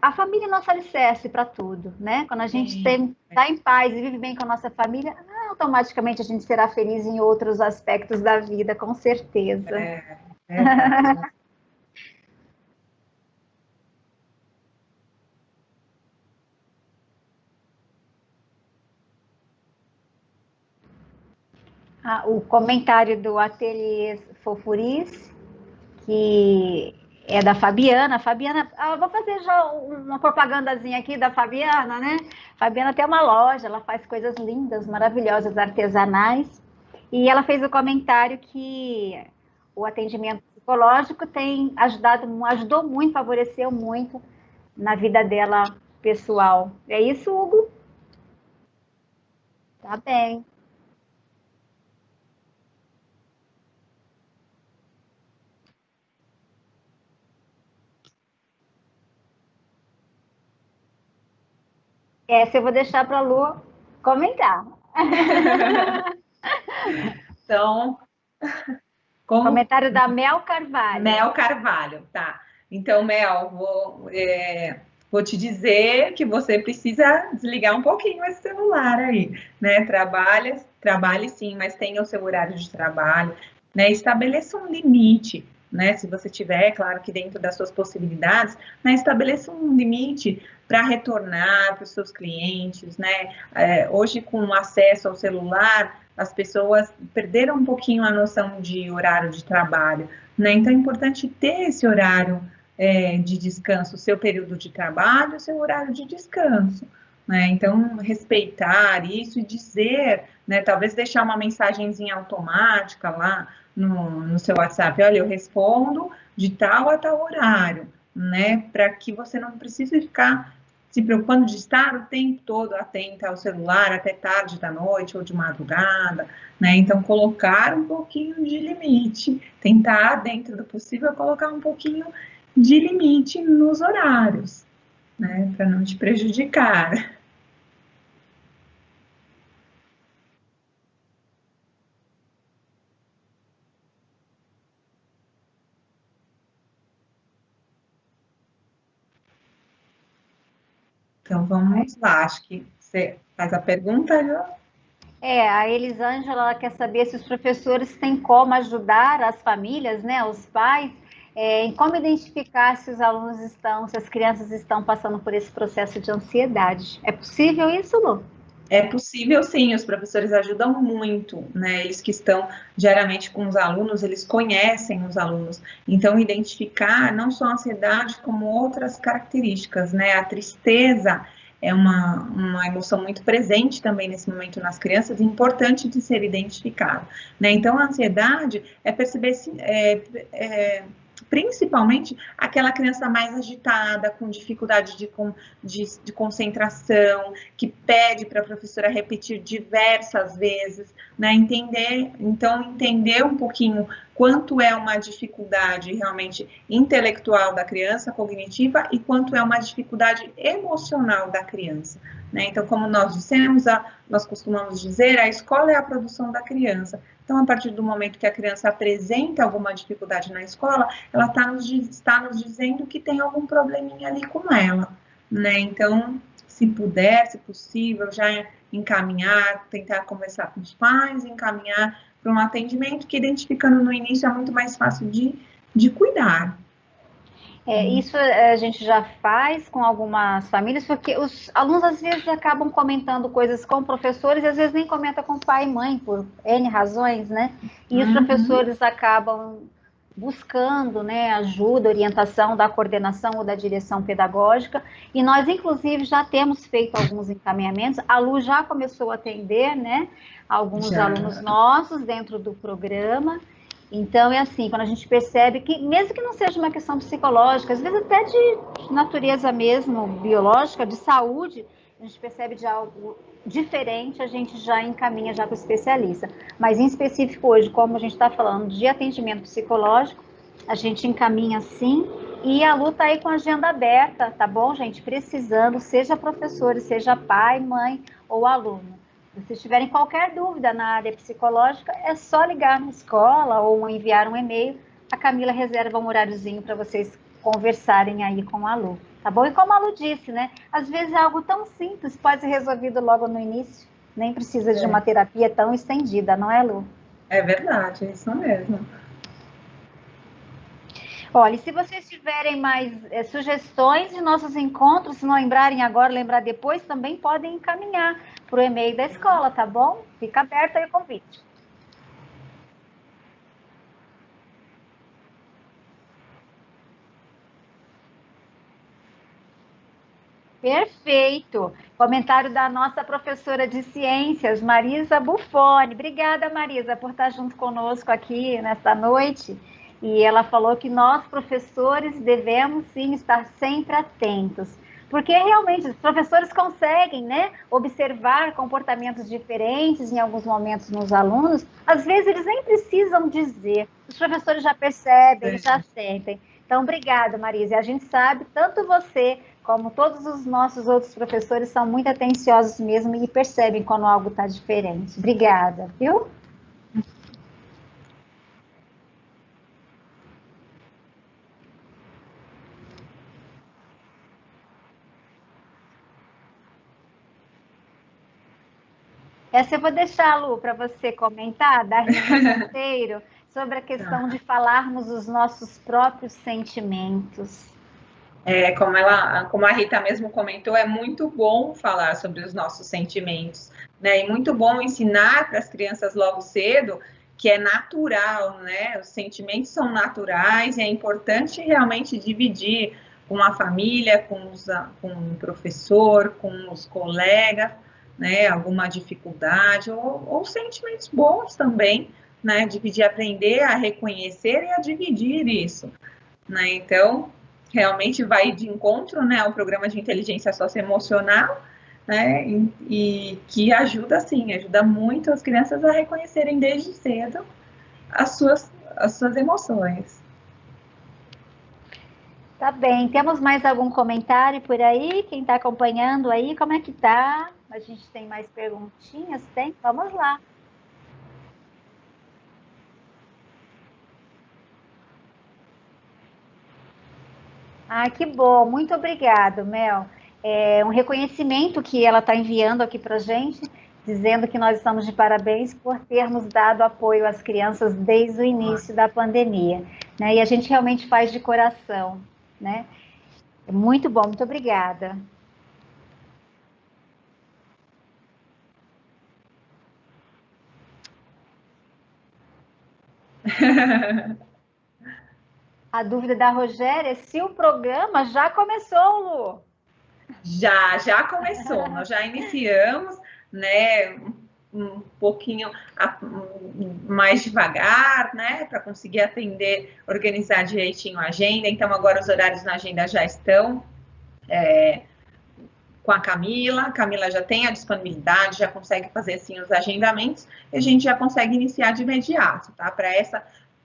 a família é nosso alicerce para tudo, né? Quando a gente está em paz e vive bem com a nossa família, automaticamente a gente será feliz em outros aspectos da vida, com certeza. O comentário do Ateliê Fofuris, que é da Fabiana. Fabiana, vou fazer já uma propagandazinha aqui da Fabiana, né? Fabiana tem uma loja, ela faz coisas lindas, maravilhosas, artesanais. E ela fez o comentário que o atendimento psicológico ajudou muito, favoreceu muito na vida dela pessoal. É isso, Hugo? Tá bem. Essa eu vou deixar para a Lu comentar. Então, comentário da Mel Carvalho. Mel Carvalho, tá. Então, Mel, vou te dizer que você precisa desligar um pouquinho esse celular aí, né? Trabalhe sim, mas tenha o seu horário de trabalho, né? Estabeleça um limite, né? Se você tiver, claro que dentro das suas possibilidades, né? Estabeleça um limite para retornar para os seus clientes, né? Hoje, com acesso ao celular, as pessoas perderam um pouquinho a noção de horário de trabalho, né? Então, é importante ter esse horário de descanso, o seu período de trabalho, o seu horário de descanso, né? Então, respeitar isso e dizer, né? Talvez deixar uma mensagenzinha automática lá no seu WhatsApp, olha, eu respondo de tal a tal horário, né? Para que você não precise ficar se preocupando de estar o tempo todo atenta ao celular até tarde da noite ou de madrugada, né? Então, colocar um pouquinho de limite, tentar, dentro do possível, colocar um pouquinho de limite nos horários, né? Para não te prejudicar. Então, vamos lá, acho que você faz a pergunta, já. A Elisângela quer saber se os professores têm como ajudar as famílias, né, os pais, em como identificar se os alunos se as crianças estão passando por esse processo de ansiedade. É possível isso, Lu? É possível, sim, os professores ajudam muito, né? Eles que estão diariamente com os alunos, eles conhecem os alunos. Então, identificar não só a ansiedade, como outras características, né? A tristeza é uma emoção muito presente também nesse momento nas crianças, importante de ser identificado, né? Então, a ansiedade é perceber principalmente aquela criança mais agitada, com dificuldade de concentração, que pede para a professora repetir diversas vezes, né? Entender um pouquinho quanto é uma dificuldade realmente intelectual da criança, cognitiva, e quanto é uma dificuldade emocional da criança, né? Então, como nós dissemos, nós costumamos dizer, a escola é a produção da criança. Então, a partir do momento que a criança apresenta alguma dificuldade na escola, ela está nos dizendo que tem algum probleminha ali com ela, né? Então, se puder, se possível, já encaminhar, tentar conversar com os pais, encaminhar para um atendimento, que identificando no início é muito mais fácil de cuidar. Isso a gente já faz com algumas famílias, porque os alunos às vezes acabam comentando coisas com professores e às vezes nem comenta com pai e mãe, por N razões, né? E os professores acabam buscando, né, ajuda, orientação da coordenação ou da direção pedagógica, e nós, inclusive, já temos feito alguns encaminhamentos. A Lu já começou a atender, né, alguns alunos nossos dentro do programa. Então, é assim, quando a gente percebe que, mesmo que não seja uma questão psicológica, às vezes até de natureza mesmo, biológica, de saúde, a gente percebe de algo diferente, a gente já encaminha já para o especialista. Mas, em específico, hoje, como a gente está falando de atendimento psicológico, a gente encaminha sim, e a Lu está aí com a agenda aberta, tá bom, gente? Precisando, seja professor, seja pai, mãe ou aluno. Se vocês tiverem qualquer dúvida na área psicológica, é só ligar na escola ou enviar um e-mail. A Camila reserva um horáriozinho para vocês conversarem aí com a Lu, tá bom? E como a Lu disse, né? Às vezes é algo tão simples, pode ser resolvido logo no início, nem precisa de uma terapia tão estendida, não é, Lu? É verdade, é isso mesmo. Olha, e se vocês tiverem mais sugestões de nossos encontros, se não lembrarem agora, lembrar depois, também podem encaminhar para o e-mail da escola, tá bom? Fica aberto aí o convite. Perfeito. Comentário da nossa professora de ciências, Marisa Buffoni. Obrigada, Marisa, por estar junto conosco aqui nesta noite. E ela falou que nós, professores, devemos sim estar sempre atentos. Porque realmente os professores conseguem, né, observar comportamentos diferentes em alguns momentos nos alunos. Às vezes eles nem precisam dizer, os professores já percebem, eles já sentem. Então, obrigada, Marisa. E a gente sabe, tanto você como todos os nossos outros professores são muito atenciosos mesmo e percebem quando algo está diferente. Obrigada, viu? Essa eu vou deixar, Lu, para você comentar, da Rita Monteiro, sobre a questão de falarmos os nossos próprios sentimentos. Como a Rita mesmo comentou, é muito bom falar sobre os nossos sentimentos, né? E muito bom ensinar para as crianças logo cedo que é natural, né? Os sentimentos são naturais e é importante realmente dividir com a família, com o professor, com os colegas, né? Alguma dificuldade ou sentimentos bons também, né? Dividir, aprender a reconhecer e a dividir isso, né? Então, realmente vai de encontro, né, ao programa de inteligência socioemocional, né, e que ajuda, sim, ajuda muito as crianças a reconhecerem desde cedo as suas emoções. Tá bem, temos mais algum comentário por aí? Quem está acompanhando aí, como é que tá? A gente tem mais perguntinhas? Tem? Vamos lá. Ah, que bom, muito obrigado, Mel. É um reconhecimento que ela está enviando aqui para a gente, dizendo que nós estamos de parabéns por termos dado apoio às crianças desde o início da pandemia, né? E a gente realmente faz de coração, né? Muito bom, muito obrigada. A dúvida da Rogéria é se o programa já começou, Lu. Já começou, nós já iniciamos, né, um pouquinho mais devagar, né, para conseguir atender, organizar direitinho a agenda. Então, agora os horários na agenda já estão com a Camila já tem a disponibilidade, já consegue fazer assim os agendamentos, e a gente já consegue iniciar de imediato, tá?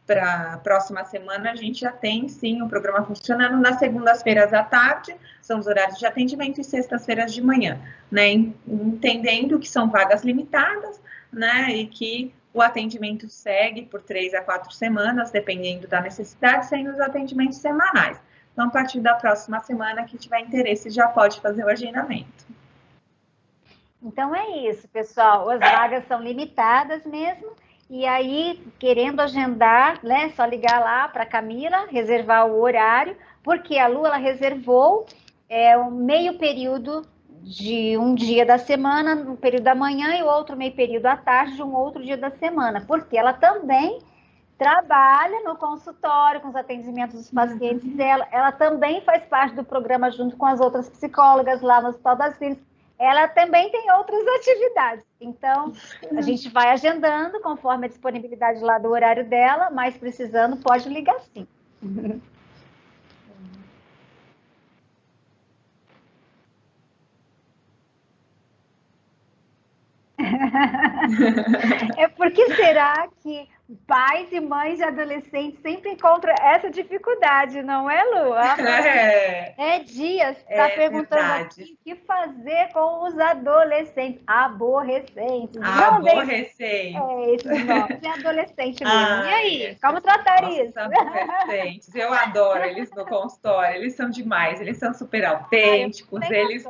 Para a próxima semana, a gente já tem, sim, o programa funcionando nas segundas-feiras à tarde, são os horários de atendimento, e sextas-feiras de manhã, né? Entendendo que são vagas limitadas, né? E que o atendimento segue por 3 a 4 semanas, dependendo da necessidade, sendo os atendimentos semanais. Então, a partir da próxima semana, que tiver interesse, já pode fazer o agendamento. Então, é isso, pessoal. As vagas são limitadas mesmo. E aí, querendo agendar, né, só ligar lá para a Camila, reservar o horário, porque a Lu, ela reservou um meio período de um dia da semana, um período da manhã, e o outro meio período à tarde de um outro dia da semana, porque ela também trabalha no consultório com os atendimentos dos pacientes dela. Ela também faz parte do programa junto com as outras psicólogas lá no Hospital das Clínicas. Ela também tem outras atividades. Então, a gente vai agendando conforme a disponibilidade lá do horário dela, mas precisando, pode ligar sim. Por que será que pais e mães de adolescentes sempre encontram essa dificuldade, não é, Lu? Dias, está perguntando aqui o que fazer com os adolescentes. Aborrecentes. Aborrecentes. Esses nomes de adolescente mesmo. E aí, como tratar isso? Adolescentes. Eu adoro eles no consultório, eles são demais, eles são super autênticos, eles...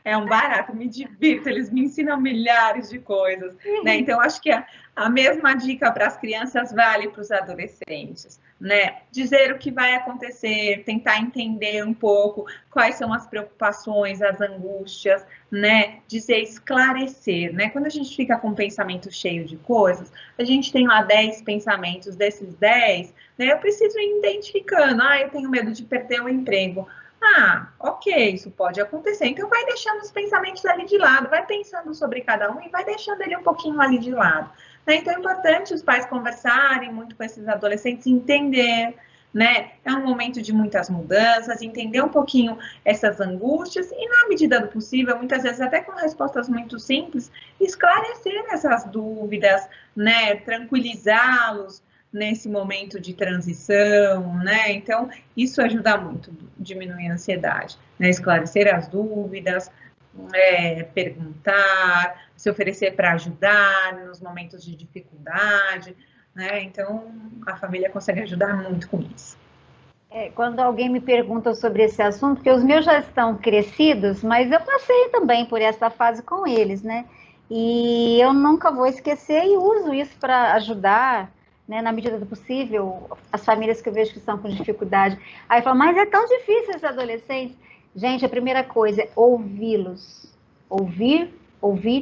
É um barato, me divirto, eles me ensinam milhares de coisas, né? Então, acho que a mesma dica para as crianças vale para os adolescentes, né? Dizer o que vai acontecer, tentar entender um pouco quais são as preocupações, as angústias, né? Dizer, esclarecer, né? Quando a gente fica com um pensamento cheio de coisas, a gente tem lá 10 pensamentos, desses 10, né? Eu preciso ir identificando, eu tenho medo de perder o emprego. Ok, isso pode acontecer. Então, vai deixando os pensamentos ali de lado, vai pensando sobre cada um e vai deixando ele um pouquinho ali de lado. Né? Então, é importante os pais conversarem muito com esses adolescentes, entender, né? É um momento de muitas mudanças, entender um pouquinho essas angústias e, na medida do possível, muitas vezes até com respostas muito simples, esclarecer essas dúvidas, né? Tranquilizá-los nesse momento de transição, né? Então, isso ajuda muito, diminuir a ansiedade, né? Esclarecer as dúvidas, perguntar, se oferecer para ajudar nos momentos de dificuldade, né? Então, a família consegue ajudar muito com isso. Quando alguém me pergunta sobre esse assunto, porque os meus já estão crescidos, mas eu passei também por essa fase com eles, né? E eu nunca vou esquecer e uso isso para ajudar, né, na medida do possível, as famílias que eu vejo que estão com dificuldade. Aí fala, mas é tão difícil esses adolescentes. Gente, a primeira coisa é ouvi-los. Ouvir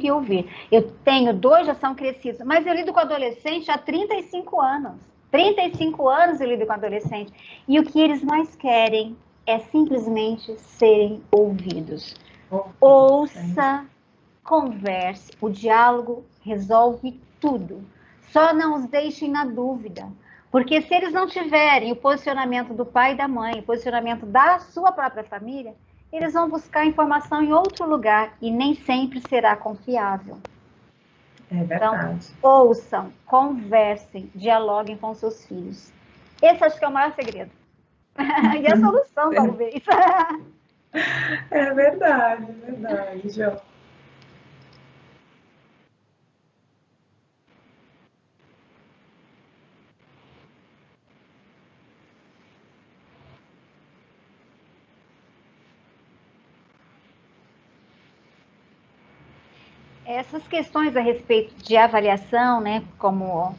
e ouvir. Eu tenho 2, já são crescidos, mas eu lido com adolescente há 35 anos. 35 anos eu lido com adolescente. E o que eles mais querem é simplesmente serem ouvidos. Ouça, converse. O diálogo resolve tudo. Só não os deixem na dúvida. Porque se eles não tiverem o posicionamento do pai e da mãe, o posicionamento da sua própria família, eles vão buscar informação em outro lugar e nem sempre será confiável. É verdade. Então, ouçam, conversem, dialoguem com seus filhos. Esse acho que é o maior segredo. E a solução, talvez. É verdade, João. Essas questões a respeito de avaliação, né, como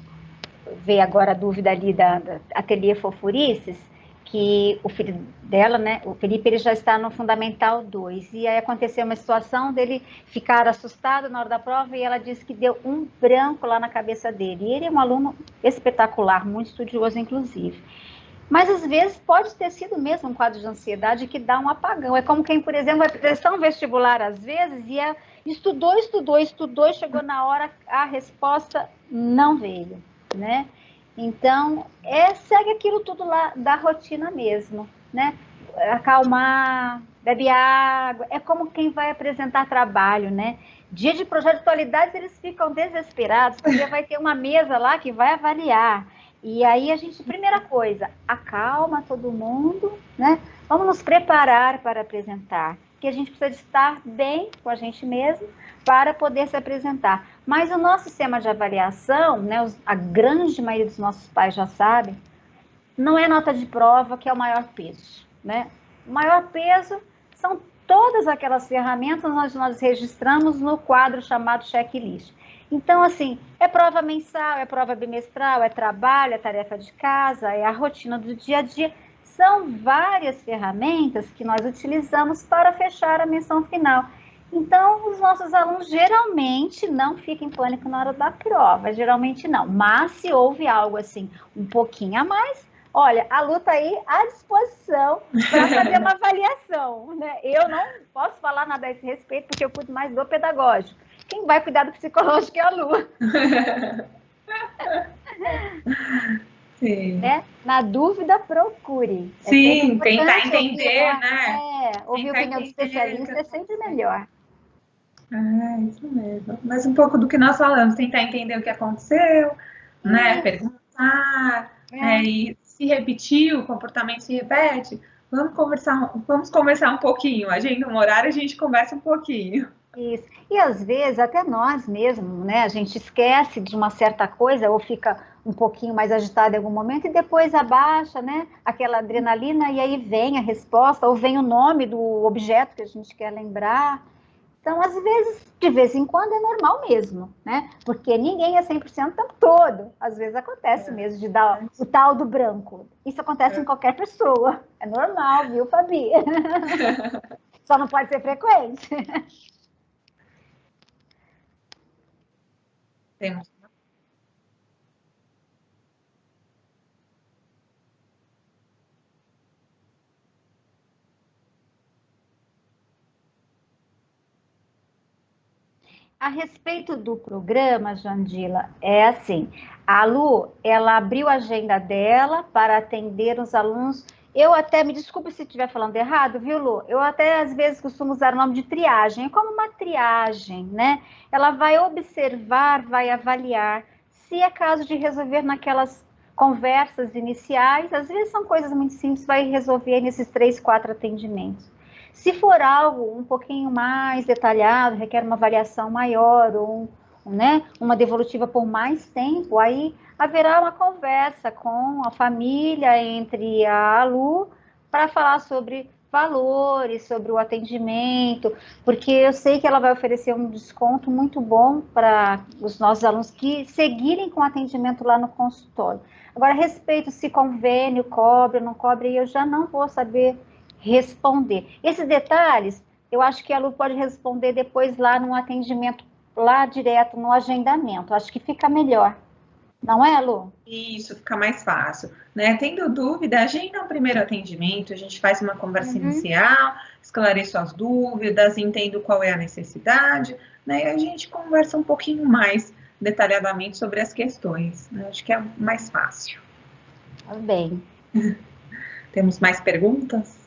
veio agora a dúvida ali da Ateliê Fofurices, que o filho dela, né, o Felipe, ele já está no Fundamental 2, e aí aconteceu uma situação dele ficar assustado na hora da prova, e ela disse que deu um branco lá na cabeça dele, e ele é um aluno espetacular, muito estudioso, inclusive. Mas, às vezes, pode ter sido mesmo um quadro de ansiedade que dá um apagão. É como quem, por exemplo, vai prestar um vestibular, às vezes, Estudou, estudou, estudou, chegou na hora, a resposta não veio, né? Então, segue aquilo tudo lá da rotina mesmo, né? Acalmar, bebe água, é como quem vai apresentar trabalho, né? Dia de projeto de atualidades, eles ficam desesperados, porque vai ter uma mesa lá que vai avaliar. E aí a gente, primeira coisa, acalma todo mundo, né? Vamos nos preparar para apresentar, porque a gente precisa de estar bem com a gente mesmo para poder se apresentar. Mas o nosso sistema de avaliação, né, a grande maioria dos nossos pais já sabem, não é nota de prova que é o maior peso, né? O maior peso são todas aquelas ferramentas que nós registramos no quadro chamado checklist. Então, assim, é prova mensal, é prova bimestral, é trabalho, é tarefa de casa, é a rotina do dia a dia. São várias ferramentas que nós utilizamos para fechar a menção final. Então, os nossos alunos geralmente não ficam em pânico na hora da prova, geralmente não. Mas se houve algo assim, um pouquinho a mais, olha, a Lu está aí à disposição para fazer uma avaliação, né? Eu não posso falar nada a esse respeito, porque eu cuido mais do pedagógico. Quem vai cuidar do psicológico é a Lu. Sim. Né? Na dúvida, procure. Sim, tentar entender, ouvir, né? Ouvir a opinião do especialista é sempre melhor. Isso mesmo. Mas um pouco do que nós falamos, tentar entender o que aconteceu, né? Perguntar, e se repetir, o comportamento se repete, vamos conversar um pouquinho. Agenda um horário, a gente conversa um pouquinho. Isso. E às vezes até nós mesmos, né? A gente esquece de uma certa coisa ou fica um pouquinho mais agitado em algum momento e depois abaixa, né? Aquela adrenalina e aí vem a resposta ou vem o nome do objeto que a gente quer lembrar. Então, às vezes, de vez em quando é normal mesmo, né? Porque ninguém é 100% o tempo todo. Às vezes acontece mesmo de dar o tal do branco. Isso acontece em qualquer pessoa. É normal, viu, Fabi? Só não pode ser frequente. Temos. A respeito do programa, Jandila, é assim, a Lu, ela abriu a agenda dela para atender os alunos. Eu até, me desculpe se estiver falando errado, viu, Lu? Eu até, às vezes, costumo usar o nome de triagem, é como uma triagem, né? Ela vai observar, vai avaliar, se é caso de resolver naquelas conversas iniciais, às vezes são coisas muito simples, vai resolver nesses 3, 4 atendimentos. Se for algo um pouquinho mais detalhado, requer uma avaliação maior ou né, uma devolutiva por mais tempo, aí haverá uma conversa com a família entre a Lu para falar sobre valores, sobre o atendimento, porque eu sei que ela vai oferecer um desconto muito bom para os nossos alunos que seguirem com o atendimento lá no consultório. Agora, a respeito se convênio cobre ou não cobre, eu já não vou saber responder. Esses detalhes, eu acho que a Lu pode responder depois lá no atendimento, lá direto no agendamento. Acho que fica melhor. Não é, Lu? Isso, fica mais fácil. Né? Tendo dúvida, agenda um primeiro atendimento, a gente faz uma conversa inicial, esclareço as dúvidas, entendo qual é a necessidade, né? E a gente conversa um pouquinho mais detalhadamente sobre as questões. Né? Acho que é mais fácil. Tá bem. Temos mais perguntas?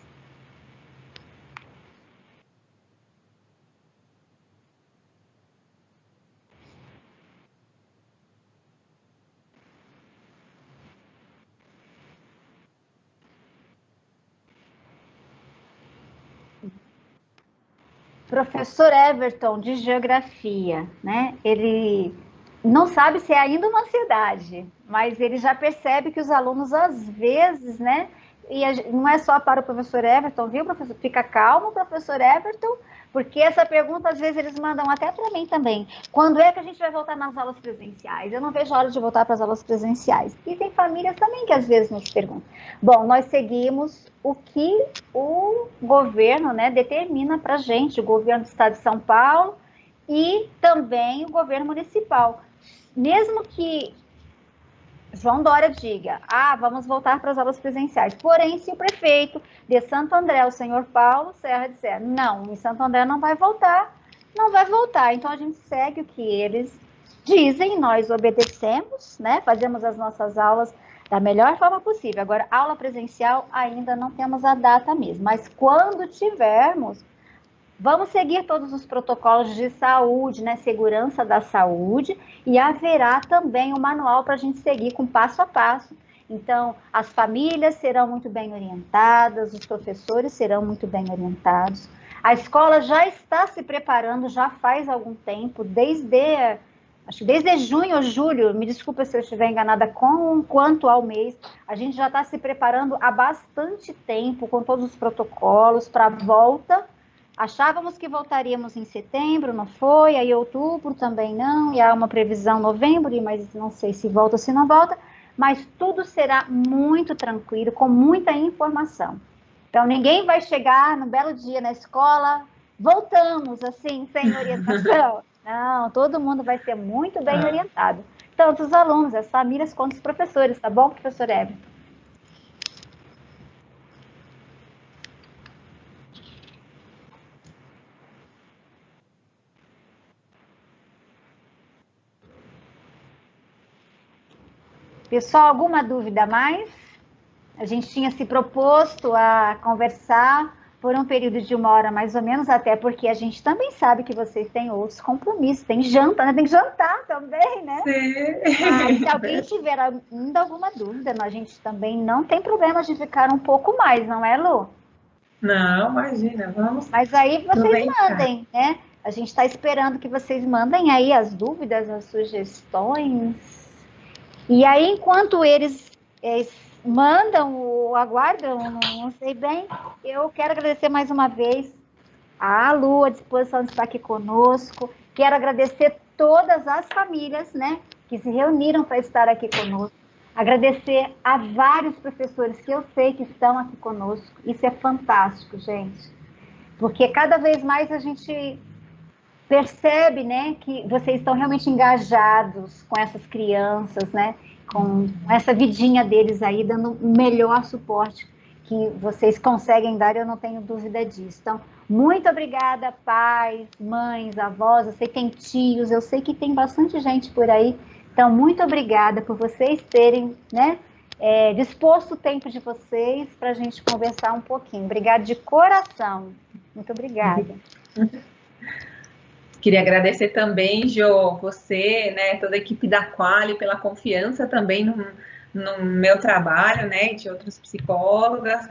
Professor Everton, de Geografia, né? Ele não sabe se é ainda uma ansiedade, mas ele já percebe que os alunos, às vezes, né? E não é só para o professor Everton, viu, professor? Fica calmo, professor Everton, porque essa pergunta, às vezes, eles mandam até para mim também. Quando é que a gente vai voltar nas aulas presenciais? Eu não vejo a hora de voltar para as aulas presenciais. E tem famílias também que, às vezes, nos perguntam. Bom, nós seguimos o que o governo, né, determina para a gente, o governo do estado de São Paulo e também o governo municipal. Mesmo que João Dória diga, vamos voltar para as aulas presenciais. Porém, se o prefeito de Santo André, o senhor Paulo Serra, disser, não, em Santo André não vai voltar, não vai voltar. Então, a gente segue o que eles dizem, nós obedecemos, né? Fazemos as nossas aulas da melhor forma possível. Agora, aula presencial, ainda não temos a data mesmo, mas quando tivermos, vamos seguir todos os protocolos de saúde, né? Segurança da saúde, e haverá também um manual para a gente seguir com passo a passo. Então, as famílias serão muito bem orientadas, os professores serão muito bem orientados. A escola já está se preparando, já faz algum tempo, acho que desde junho ou julho, me desculpa se eu estiver enganada quanto ao mês, a gente já está se preparando há bastante tempo com todos os protocolos para a volta. Achávamos que voltaríamos em setembro, não foi, aí outubro também não, e há uma previsão novembro, mas não sei se volta ou se não volta, mas tudo será muito tranquilo, com muita informação. Então, ninguém vai chegar no belo dia na escola, voltamos assim, sem orientação. Não, todo mundo vai ser muito bem orientado. Tanto os alunos, as famílias, quanto os professores, tá bom, professor Everton? Pessoal, alguma dúvida a mais? A gente tinha se proposto a conversar por um período de 1 hora mais ou menos, até porque a gente também sabe que vocês têm outros compromissos, tem janta, né? Tem que jantar também, né? Sim. Mas se alguém tiver ainda alguma dúvida, a gente também não tem problema de ficar um pouco mais, não é, Lu? Não, imagina, vamos Mas aí vocês aproveitar. mandem, né? A gente está esperando que vocês mandem aí as dúvidas, as sugestões. E aí, enquanto eles mandam ou aguardam, não sei bem, eu quero agradecer mais uma vez a Lu, à disposição de estar aqui conosco. Quero agradecer todas as famílias, né, que se reuniram para estar aqui conosco. Agradecer a vários professores que eu sei que estão aqui conosco. Isso é fantástico, gente. Porque cada vez mais a gente percebe, né, que vocês estão realmente engajados com essas crianças, né, com essa vidinha deles aí, dando o melhor suporte que vocês conseguem dar, eu não tenho dúvida disso. Então, muito obrigada, pais, mães, avós, eu sei que tem tios, eu sei que tem bastante gente por aí, então, muito obrigada por vocês terem, né, disposto o tempo de vocês para a gente conversar um pouquinho. Obrigada de coração. Muito obrigada. Queria agradecer também, Jo, você, né, toda a equipe da Quali, pela confiança também no meu trabalho, né, e de outras psicólogas.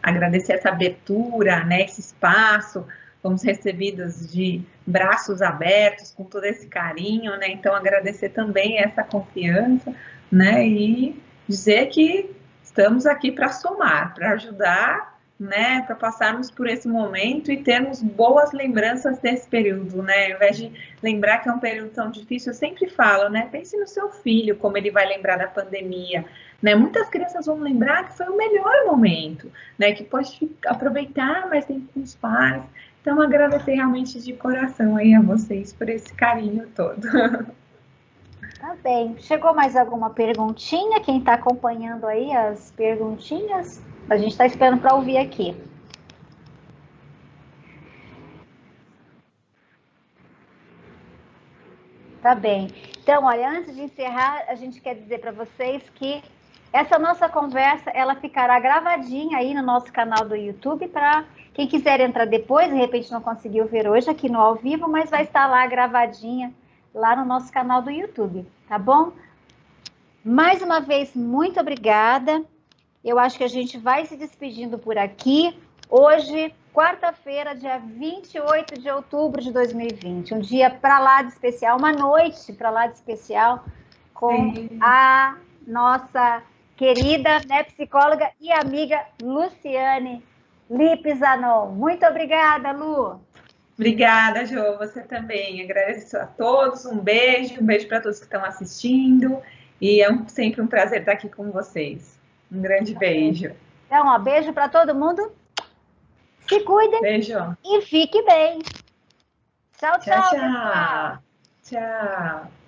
Agradecer essa abertura, né, esse espaço. Fomos recebidas de braços abertos, com todo esse carinho, né, então agradecer também essa confiança, né, e dizer que estamos aqui para somar, para ajudar, né, para passarmos por esse momento e termos boas lembranças desse período, né, ao invés de lembrar que é um período tão difícil, eu sempre falo, né, pense no seu filho, como ele vai lembrar da pandemia, né, muitas crianças vão lembrar que foi o melhor momento, né, que pode aproveitar mais tempo com os pais, então agradecer realmente de coração aí a vocês por esse carinho todo. Tá bem. Chegou mais alguma perguntinha? Quem está acompanhando aí as perguntinhas? A gente está esperando para ouvir aqui. Tá bem. Então, olha, antes de encerrar, a gente quer dizer para vocês que essa nossa conversa, ela ficará gravadinha aí no nosso canal do YouTube para quem quiser entrar depois, de repente não conseguiu ver hoje aqui no ao vivo, mas vai estar lá gravadinha lá no nosso canal do YouTube, tá bom? Mais uma vez, muito obrigada. Eu acho que a gente vai se despedindo por aqui. Hoje, quarta-feira, dia 28 de outubro de 2020. Um dia para lá de especial, uma noite para lá de especial com a nossa querida, né, psicóloga e amiga Luciane Lipizanon. Muito obrigada, Lu. Obrigada, Jo, você também. Agradeço a todos, um beijo para todos que estão assistindo e é sempre um prazer estar aqui com vocês. Um grande beijo. Então, ó, beijo para todo mundo. Se cuidem. Beijo. E fique bem. Tchau, Tchau, tchau, tchau. pessoal. Tchau.